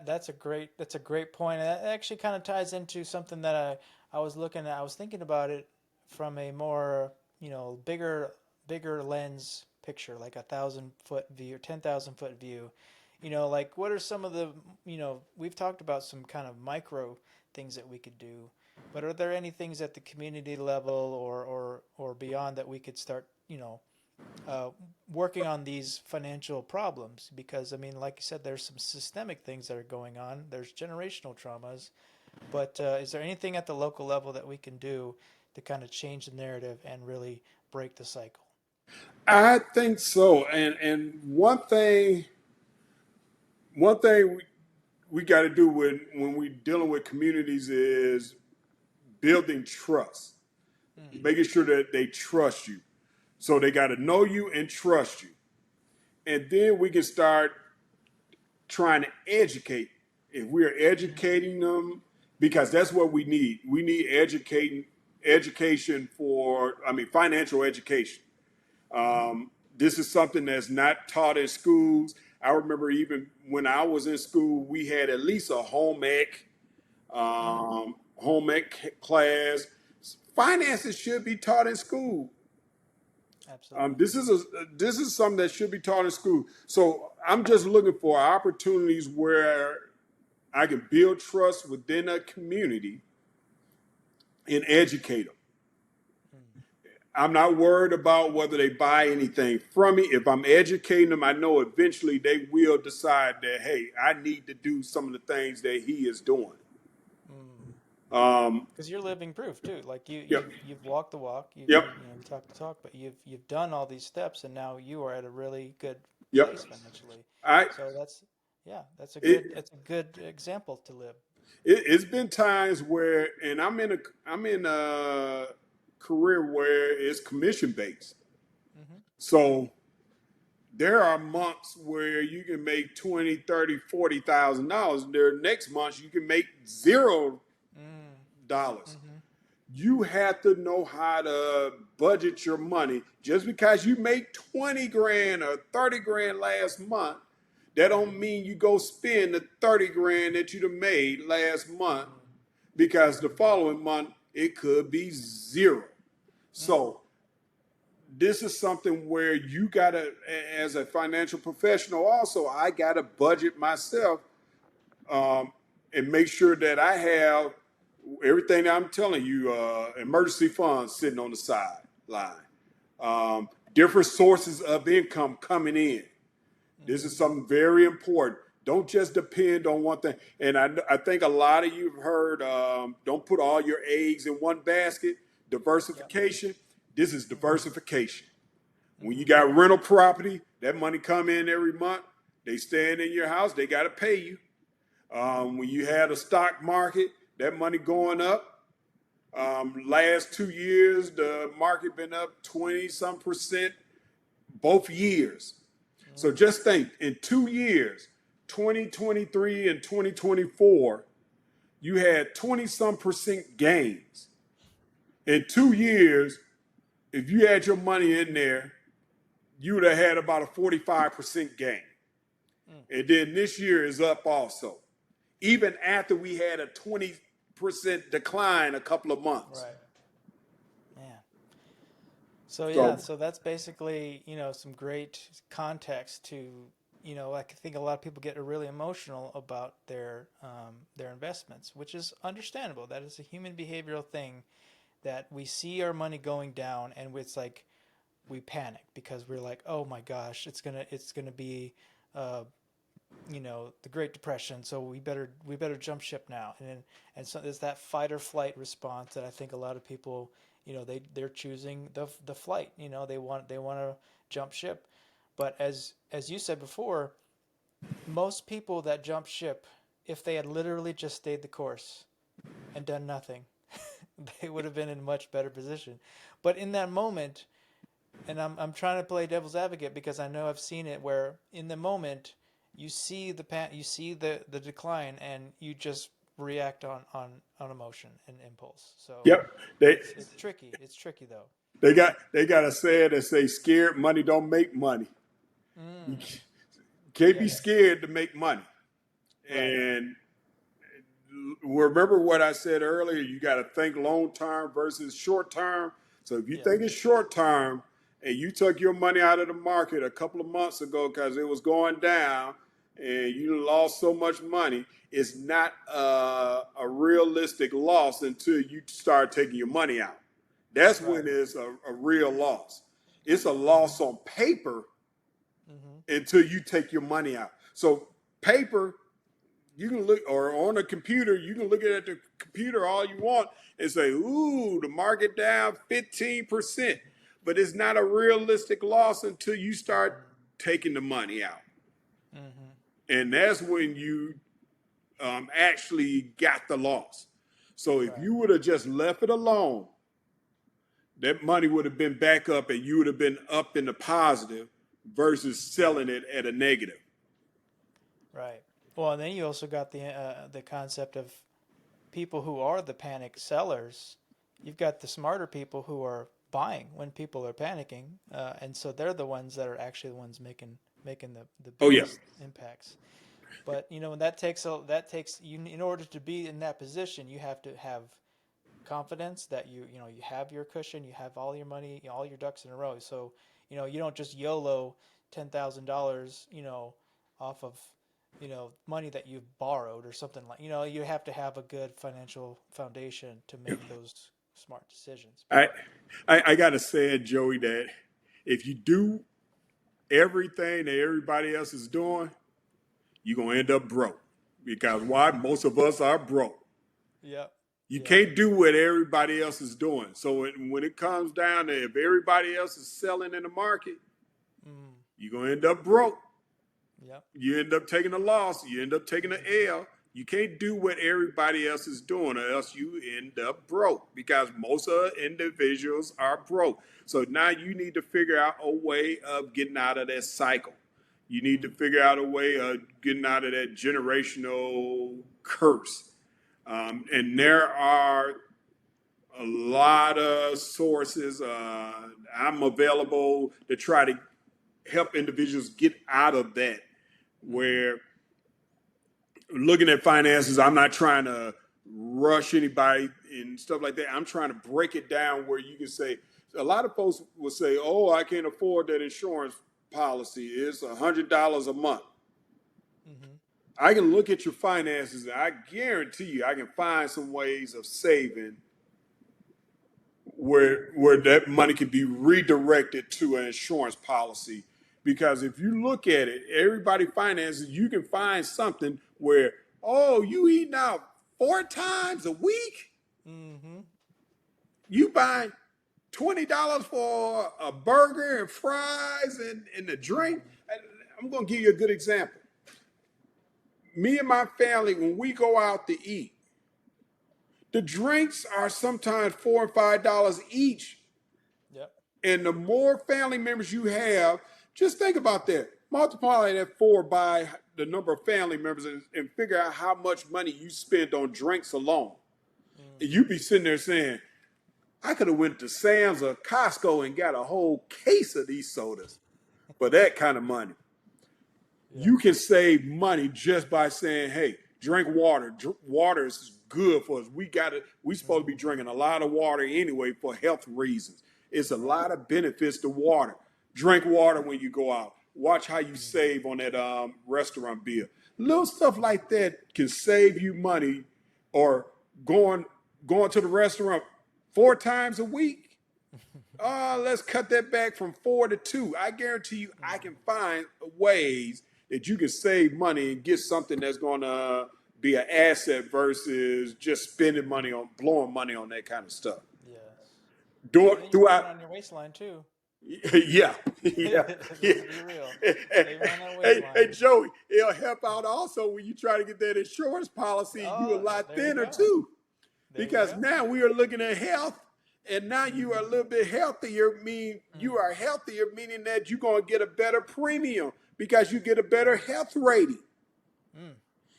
that's a great point. And that actually kind of ties into something that I was looking at. I was thinking about it from a more bigger lens picture, like 1,000 foot view or 10,000 foot view. Like what are some of the we've talked about some kind of micro things that we could do, but are there any things at the community level or beyond that we could start uh, working on these financial problems? Because I mean, like you said, there's some systemic things that are going on. There's generational traumas, but is there anything at the local level that we can do to kind of change the narrative and really break the cycle? I think so. And one thing we got to do when we dealing with communities is building trust, Mm. making sure that they trust you. So they got to know you and trust you. And then we can start trying to educate. If we're Mm-hmm. educating them, because that's what we need. We need education for, I mean, financial education. Mm-hmm. This is something that's not taught in schools. I remember even when I was in school, we had at least a Mm. home ec class. Finances should be taught in school. Absolutely. This is something that should be taught in school. So I'm just looking for opportunities where I can build trust within a community and educate them. Mm. I'm not worried about whether they buy anything from me. If I'm educating them, I know eventually they will decide that, hey, I need to do some of the things that he is doing. Mm. Um, Because you're living proof too. Like you, yep, you've walked the walk. yep, You talk the talk, but you've done all these steps, and now you are at a really good yep. place financially. I So yeah, that's a it, good example to live. it's been times where, and I'm in a career where it's commission based. Hmm. So there are months where you can make 20, 30, $40,000. There are next months you can make Mm. $0. Hmm. You have to know how to budget your money. Just because you make 20 grand or 30 grand last month, that don't Hmm. mean you go spend the 30 grand that you'd have made last month, Hmm. because the Hmm. following month it could be zero. Mm. So this is something where you gotta, as a financial professional, also I gotta budget myself, and make sure that I have everything that I'm telling you, emergency funds sitting on the sideline, different sources of income coming in. This is something very important. Don't just depend on one thing. And I think a lot of you have heard, don't put all your eggs in one basket. Diversification. Yep. This is diversification. When you got rental property, that money come in every month. They staying in your house. They got to pay you. When you had a stock market, that money going up. Last 2 years, the market been up 20-some% both years. So just think, in 2 years, 2023 and 2024, you had 20-some% gains. In 2 years, if you had your money in there, you would have had about a 45% gain. And then this year is up also, even after we had a 20% decline a couple of months. Right. Man. So yeah, so that's basically, some great context to, I think a lot of people get really emotional about their investments, which is understandable. That is a human behavioral thing, that we see our money going down and it's like we panic because we're like, oh my gosh, it's gonna be the Great Depression, so we better jump ship now. And so there's that fight or flight response that I think a lot of people, they're choosing the flight. They want to jump ship. But as you said before, most people that jump ship, if they had literally just stayed the course and done nothing, they would have been in a much better position. But in that moment, and I'm trying to play devil's advocate because I know I've seen it, where in the moment you see the decline and you just react on emotion and impulse. So yep, it's tricky. It's tricky though. They got a saying that say, "Scared money don't make money." You can't be scared to make money. Right. And remember what I said earlier, you got to think long term versus short term. So if you think it's short term and you took your money out of the market a couple of months ago because it was going down and you lost so much money, it's not a realistic loss until you start taking your money out. That's right. When it's a real loss. It's a loss on paper until you take your money out. So paper, you can look, or on a computer, you can look at the computer all you want and say, ooh, the market down 15%. But it's not a realistic loss until you start taking the money out. And that's when you actually got the loss. So if you would have just left it alone, that money would have been back up and you would have been up in the positive versus selling it at a negative. Right. Well, and then you also got the concept of people who are the panic sellers. You've got the smarter people who are buying when people are panicking, and so they're the ones that are actually the ones making the biggest impacts. But that takes you, in order to be in that position, you have to have confidence that you have your cushion, you have all your money, all your ducks in a row. So you don't just YOLO $10,000 off of money that you've borrowed or something like. You have to have a good financial foundation to make those smart decisions. I gotta say, Joey, that if you do everything that everybody else is doing, you're gonna end up broke. Because why? Most of us are broke. Yeah. You can't do what everybody else is doing. So when it comes down to, if everybody else is selling in the market, you're gonna end up broke. Yep. You end up taking a loss. You end up taking an L. You can't do what everybody else is doing, or else you end up broke, because most of the individuals are broke. So now you need to figure out a way of getting out of that cycle. You need to figure out a way of getting out of that generational curse. And there are a lot of sources. I'm available to try to help individuals get out of that, where looking at finances, I'm not trying to rush anybody and stuff like that. I'm trying to break it down where you can say, a lot of folks will say, oh, I can't afford that insurance policy. It's $100 a month. Mm-hmm. I can look at your finances and I guarantee you I can find some ways of saving where that money can be redirected to an insurance policy. Because if you look at it, everybody finances, you can find something where, oh, you eating out 4 times a week? Mm-hmm. You buying $20 for a burger and fries and a drink? I'm going to give you a good example. Me and my family, when we go out to eat, the drinks are sometimes $4 and $5 each. Yep. And the more family members you have, just think about that. Multiply that 4 by the number of family members and figure out how much money you spend on drinks alone. And you be sitting there saying, I could have went to Sam's or Costco and got a whole case of these sodas for that kind of money. Yeah. You can save money just by saying, hey, drink water. Water is good for us. We supposed to be drinking a lot of water anyway for health reasons. It's a lot of benefits to water. Drink water when you go out. Watch how you save on that restaurant bill. Little stuff like that can save you money, or going to the restaurant 4 times a week. Let's cut that back from 4 to 2. I guarantee you I can find ways that you can save money and get something that's going to be an asset versus just spending money on blowing money on that kind of stuff. Yes. Do, And then you do save I? it on your waistline too. Yeah, yeah, yeah. Let's be real. Save it on that Hey, waistline. Joey, it'll help out also when you try to get that insurance policy. You a Oh, lot there you thinner go. too, There you because go. now we are looking at health, and now you are a little bit healthier. You are Mm-hmm. healthier, meaning that you're gonna get a better premium because you get a better health rating. Mm.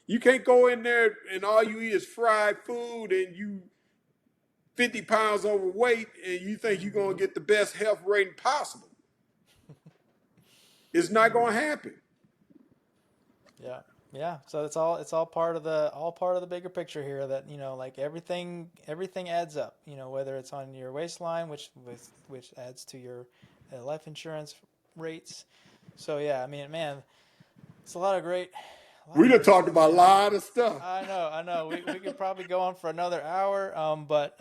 You can't go in there and all you eat is fried food and you 50 pounds overweight and you think you're going to Mm-hmm. get the best health rating possible. It's not going to happen. Yeah. Yeah. So it's all part of the bigger picture here, that, like everything adds up, whether it's on your waistline, which adds to your life insurance rates. So yeah, I mean, man, it's a lot We of done great talked stuff about a here. lot of stuff. I know. We could probably go on for another hour, but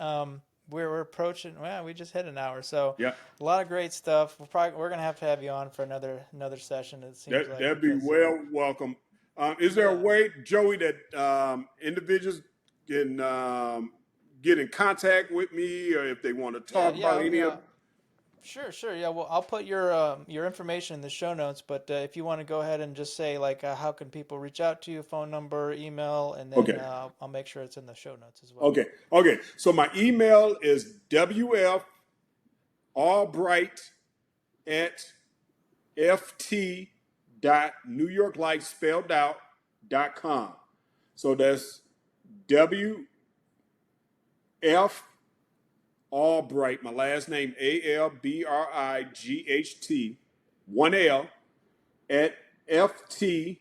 we're approaching. Well, we just hit an hour, so Yeah, a lot of great stuff. We're gonna have you on for another session. It seems like, that'd be because well welcome. Is there a yeah, way, Joey, that individuals can get in contact with me, or if they want to yeah, talk yeah. about any of? Sure. Yeah, well, I'll put your information in the show notes. But if you want to go ahead and just say, like, how can people reach out to you, phone number, email, and then Okay, I'll make sure it's in the show notes as well. okay. So my email is wf albright at ft dot New York Life spelled out .com. So that's WF Albright, my last name Albright, 1L at ft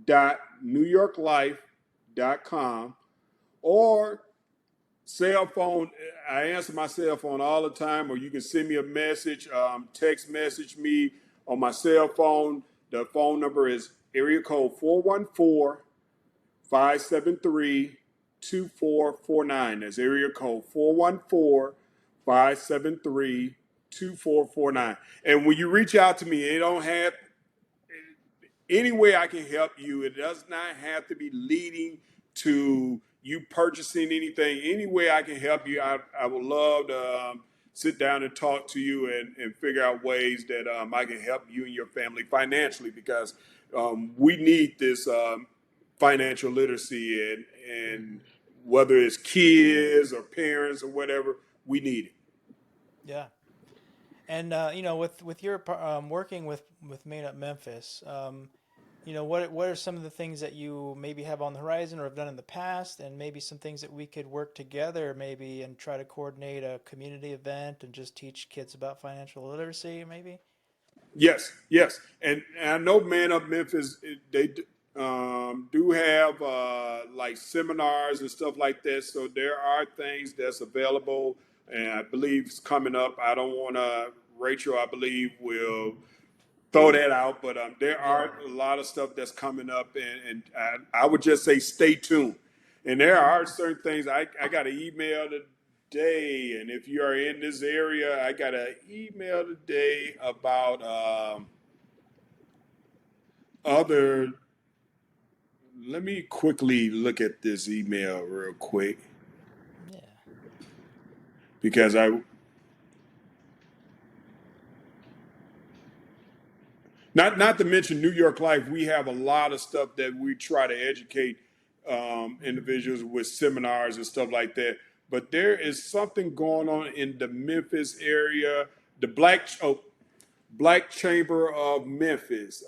dot New York Life .com, or cell phone. I answer my cell phone all the time, or you can send me a message, text message me on my cell phone. The phone number is area code 414-573-2449. That's area code 414-573-2449. And when you reach out to me, it don't have any way I can help you. It does not have to be leading to you purchasing anything. Any way I can help you, I would love to sit down and talk to you and figure out ways that I can help you and your family financially, because we need this financial literacy, and whether it's kids or parents or whatever, we need it. Yeah. And with your working with Made Up Memphis, what are some of the things that you maybe have on the horizon or have done in the past, and maybe some things that we could work together, maybe, and try to coordinate a community event and just teach kids about financial literacy, maybe? Yes, and I know Man Up Memphis. do have like seminars and stuff like that. So there are things that's available, and I believe it's coming up. I don't want to, Rachel, I believe, will throw that out, but there Yeah. are a lot of stuff that's coming up, and I would just say stay tuned. And there are certain things. I got an email today, and if you are in this area, I got an email today about other. Let me quickly look at this email real quick Yeah. because not to mention New York Life. We have a lot of stuff that we try to educate individuals with seminars and stuff like that. But there is something going on in the Memphis area, the Black Chamber of Memphis.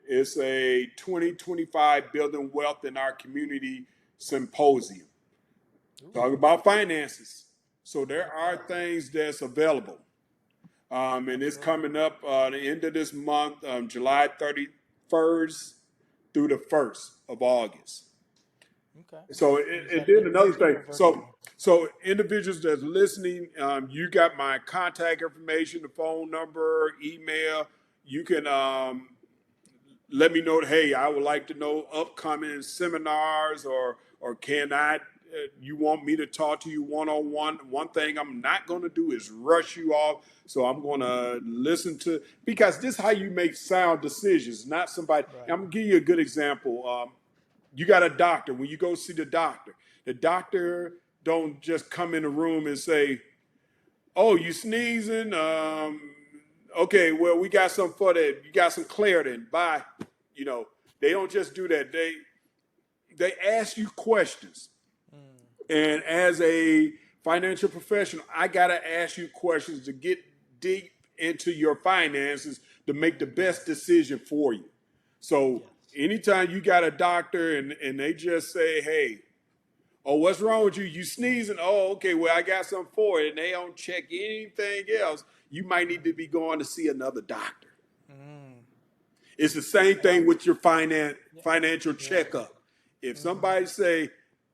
It's a 2025 Building Wealth in Our Community Symposium. Talking about finances. So there are things that's available. And it's coming up the end of this month, July 31st through the 1st of August. Okay. So, And is and that then in another person thing. or So, virtual? so individuals that's listening, you got my contact information, the phone number, email. You can let me know. Hey, I would like to know upcoming seminars, or can I? You want me to talk to you one on one? One thing I'm not going to do is rush you off. So I'm going to listen to, because this is how you make sound decisions, not somebody. Right. I'm going to give you a good example. You got a doctor. When you go see the doctor don't just come in the room and say, "Oh, you sneezing? Okay, well, we got some for that. You got some Claritin. Bye." You know, they don't just do that. They ask you questions. And as a financial professional, I gotta ask you questions to get deep into your finances to make the best decision for you. So Yes. anytime you got a doctor and they just say, "Hey, oh, what's wrong with you? You sneezing? Oh, okay, well, I got something for it," and they don't check anything else, you might need to be going to see another doctor. Mm. It's the same Yeah. thing with your Yeah. financial Yeah. checkup. If somebody say,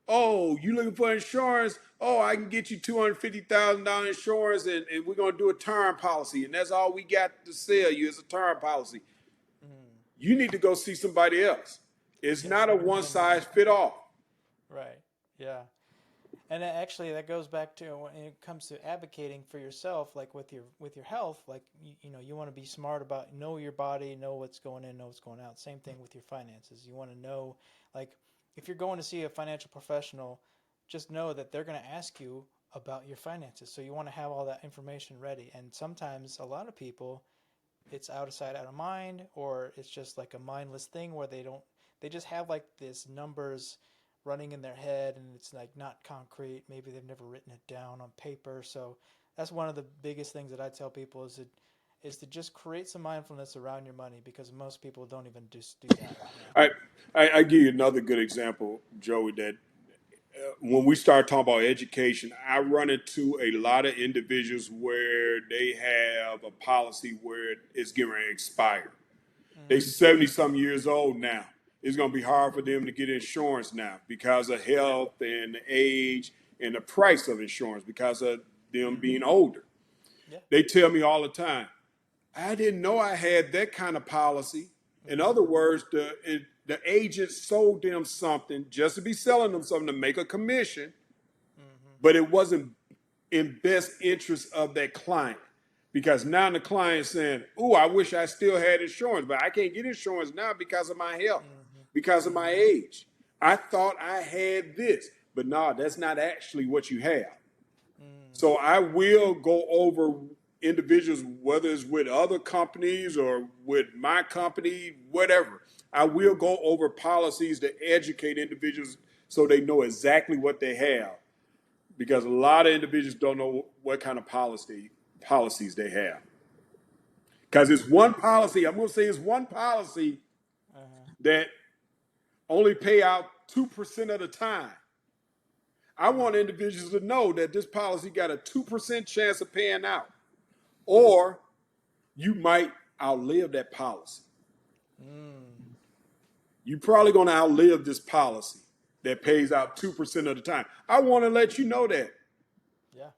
"Oh, you looking for insurance? Oh, I can get you $250,000 insurance, and we're gonna do a term policy, and that's all we got to sell you is a term policy." You need to go see somebody else. It's Yes. not a one size fit all. Right. Yeah. And actually, that goes back to when it comes to advocating for yourself, like with your health. Like you want to be smart about know your body, know what's going in, know what's going out. Same thing with your finances. You want to know, like, if you're going to see a financial professional, just know that they're going to ask you about your finances. So you want to have all that information ready. And sometimes a lot of people, it's out of sight, out of mind, or it's just like a mindless thing where they just have like this numbers running in their head and it's like not concrete. Maybe they've never written it down on paper. So that's one of the biggest things that I tell people is to just create some mindfulness around your money, because most people don't even just do that. I, I give you another good example, Joey, that when we start talking about education, I run into a lot of individuals where they have a policy where it's getting ready to expire. They 70 some years old now. It's going to be hard for them to get insurance now because of health and age and the price of insurance because of them being older. Yeah. They tell me all the time, "I didn't know I had that kind of policy." In other words, the agent sold them something just to be selling them something to make a commission, but it wasn't in best interest of that client. Because now the client's saying, "Ooh, I wish I still had insurance, but I can't get insurance now because of my health, because of my age. I thought I had this, but no, that's not actually what you have." So I will go over individuals, whether it's with other companies or with my company, whatever. I will go over policies to educate individuals so they know exactly what they have, because a lot of individuals don't know what kind of policies they have. Because it's one policy, I'm going to say it's one policy that only pay out 2% of the time. I want individuals to know that this policy got a 2% chance of paying out, or you might outlive that policy. You're probably going to outlive this policy that pays out 2% of the time. I want to let you know that. Yeah.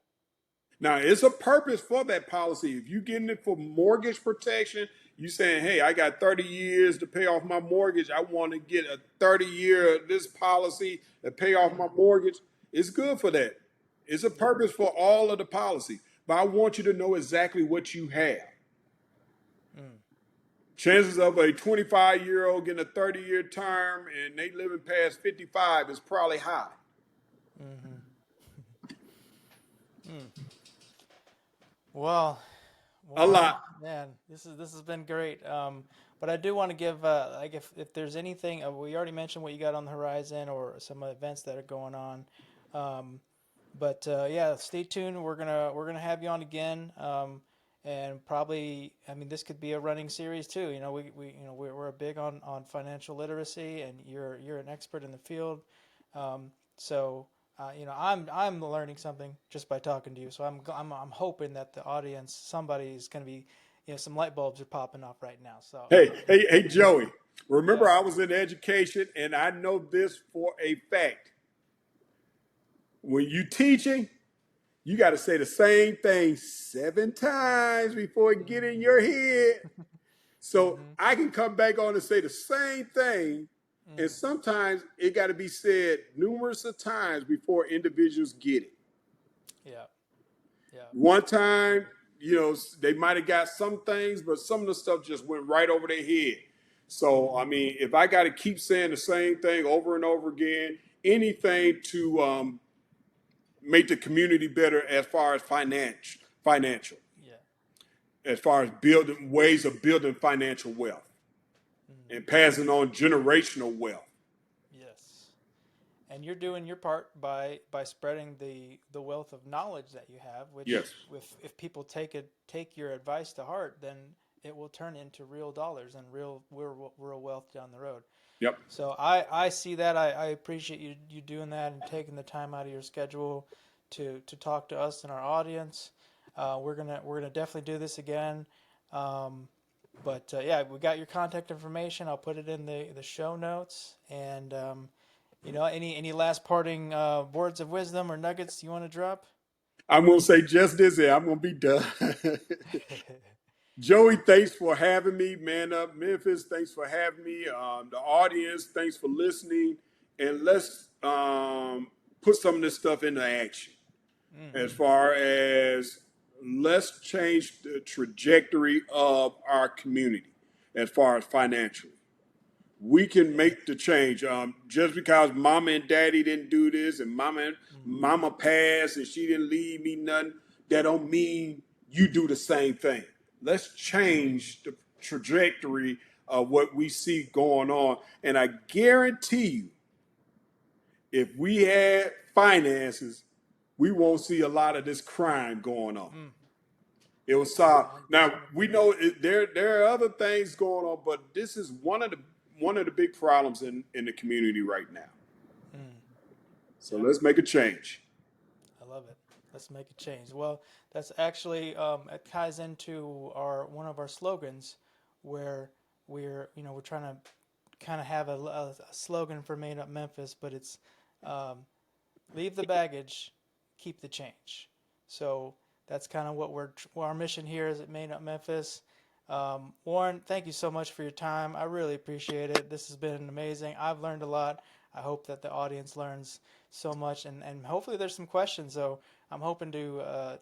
Now, it's a purpose for that policy. If you're getting it for mortgage protection, you saying, hey, I got 30 years to pay off my mortgage. I want to get a 30-year this policy to pay off my mortgage. It's good for that. It's a purpose for all of the policy. But I want you to know exactly what you have. Chances of a 25-year-old getting a 30-year term and they living past 55 is probably high. Well, A Warren, lot. man, this has been great. But I do want to give like if there's anything we already mentioned what you got on the horizon or some events that are going on. But yeah, stay tuned. We're gonna have you on again. And probably, I mean, this could be a running series too. You know, we're big on financial literacy, and you're an expert in the field. So you know, I'm learning something just by talking to you. So I'm hoping that the audience, somebody is going to be, you know, some light bulbs are popping off right now. So Hey, Joey. Remember, yeah, I was in education, and I know this for a fact. When you teaching, you got to say the same thing 7 times before it get in your head. So I can come back on and say the same thing, and sometimes it got to be said numerous of times before individuals get it. yeah, yeah, One time, you know, they might have got some things, but some of the stuff just went right over their head. So, I mean, if I got to keep saying the same thing over and over again, anything to make the community better as far as financial, yeah. as far as building ways of building financial wealth and passing on generational wealth. Yes. And you're doing your part by spreading the wealth of knowledge that you have, which Yes. if people take your advice to heart, then it will turn into real dollars and real wealth down the road. Yep. So I see that. I appreciate you doing that and taking the time out of your schedule to talk to us and our audience. We're gonna definitely do this again. But yeah, we got your contact information. I'll put it in the show notes. And you know, any last parting words of wisdom or nuggets you want to drop? I'm going to say just this here. I'm going to be done. Joey, thanks for having me. Man Up Memphis, thanks for having me. The audience, thanks for listening. And let's put some of this stuff into action. As far as let's change the trajectory of our community as far as financially. We can make the change. Just because mama and daddy didn't do this and mama passed and she didn't leave me nothing, that don't mean you do the same thing. Let's change the trajectory of what we see going on. And I guarantee you, if we had finances, we won't see a lot of this crime going on. It was solved. Now we know there are other things going on, but this is one of the big problems in the community right now. So Yep. let's make a change. I love it. Let's make a change. Well, that's actually it ties into our one of our slogans, where we're trying to kind of have a slogan for Made Up Memphis, but it's um, leave the baggage, keep the change. So that's kind of what our mission here is at Made Up Memphis. Warren, thank you so much for your time. I really appreciate it. This has been amazing. I've learned a lot. I hope that the audience learns so much, and hopefully there's some questions. So I'm hoping to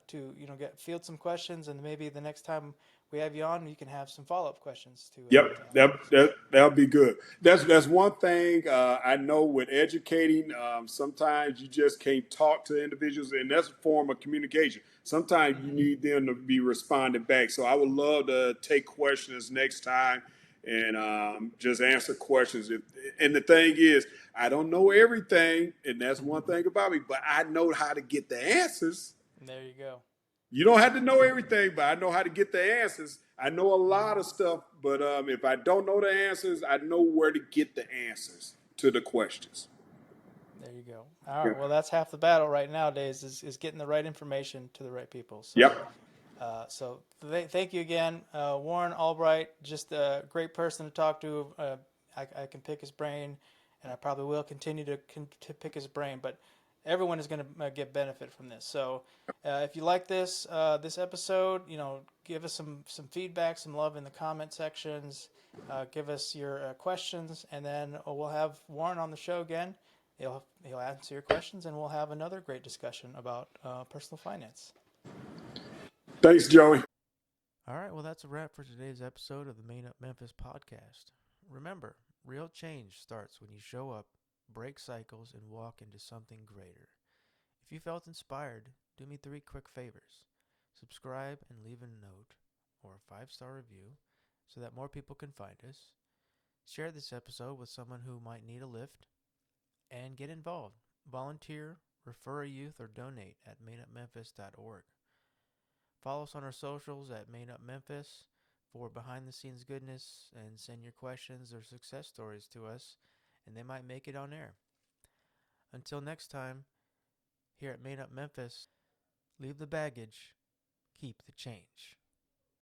field some questions, and maybe the next time we have you on, you can have some follow up questions Yep, to answer. that'll be good. That's one thing I know with educating. Sometimes you just can't talk to individuals, and that's a form of communication. Sometimes you need them to be responding back. So I would love to take questions next time and just answer questions. And the thing is, I don't know everything, and that's one thing about me. But I know how to get the answers. There you go. You don't have to know everything, but I know how to get the answers. I know a lot of stuff, but if I don't know the answers, I know where to get the answers to the questions. There you go. All Yeah. right. Well, that's half the battle right nowadays is getting the right information to the right people. So, Yep. thank you again, Warren Albright. Just a great person to talk to. I can pick his brain, and I probably will continue to pick his brain. But everyone is going to get benefit from this. So if you like this episode, give us some feedback, some love in the comment sections. Give us your questions, and then we'll have Warren on the show again. He'll answer your questions, and we'll have another great discussion about personal finance. Thanks, Joey. All right, well, that's a wrap for today's episode of the Main Up Memphis podcast. Remember, real change starts when you show up, break cycles, and walk into something greater. If you felt inspired, do me 3 quick favors. Subscribe and leave a note or a 5-star review so that more people can find us. Share this episode with someone who might need a lift. And get involved. Volunteer, refer a youth, or donate at mainupmemphis.org. Follow us on our socials at mainupmemphis for behind-the-scenes goodness, and send your questions or success stories to us, and they might make it on air. Until next time, here at Main Up Memphis, leave the baggage, keep the change.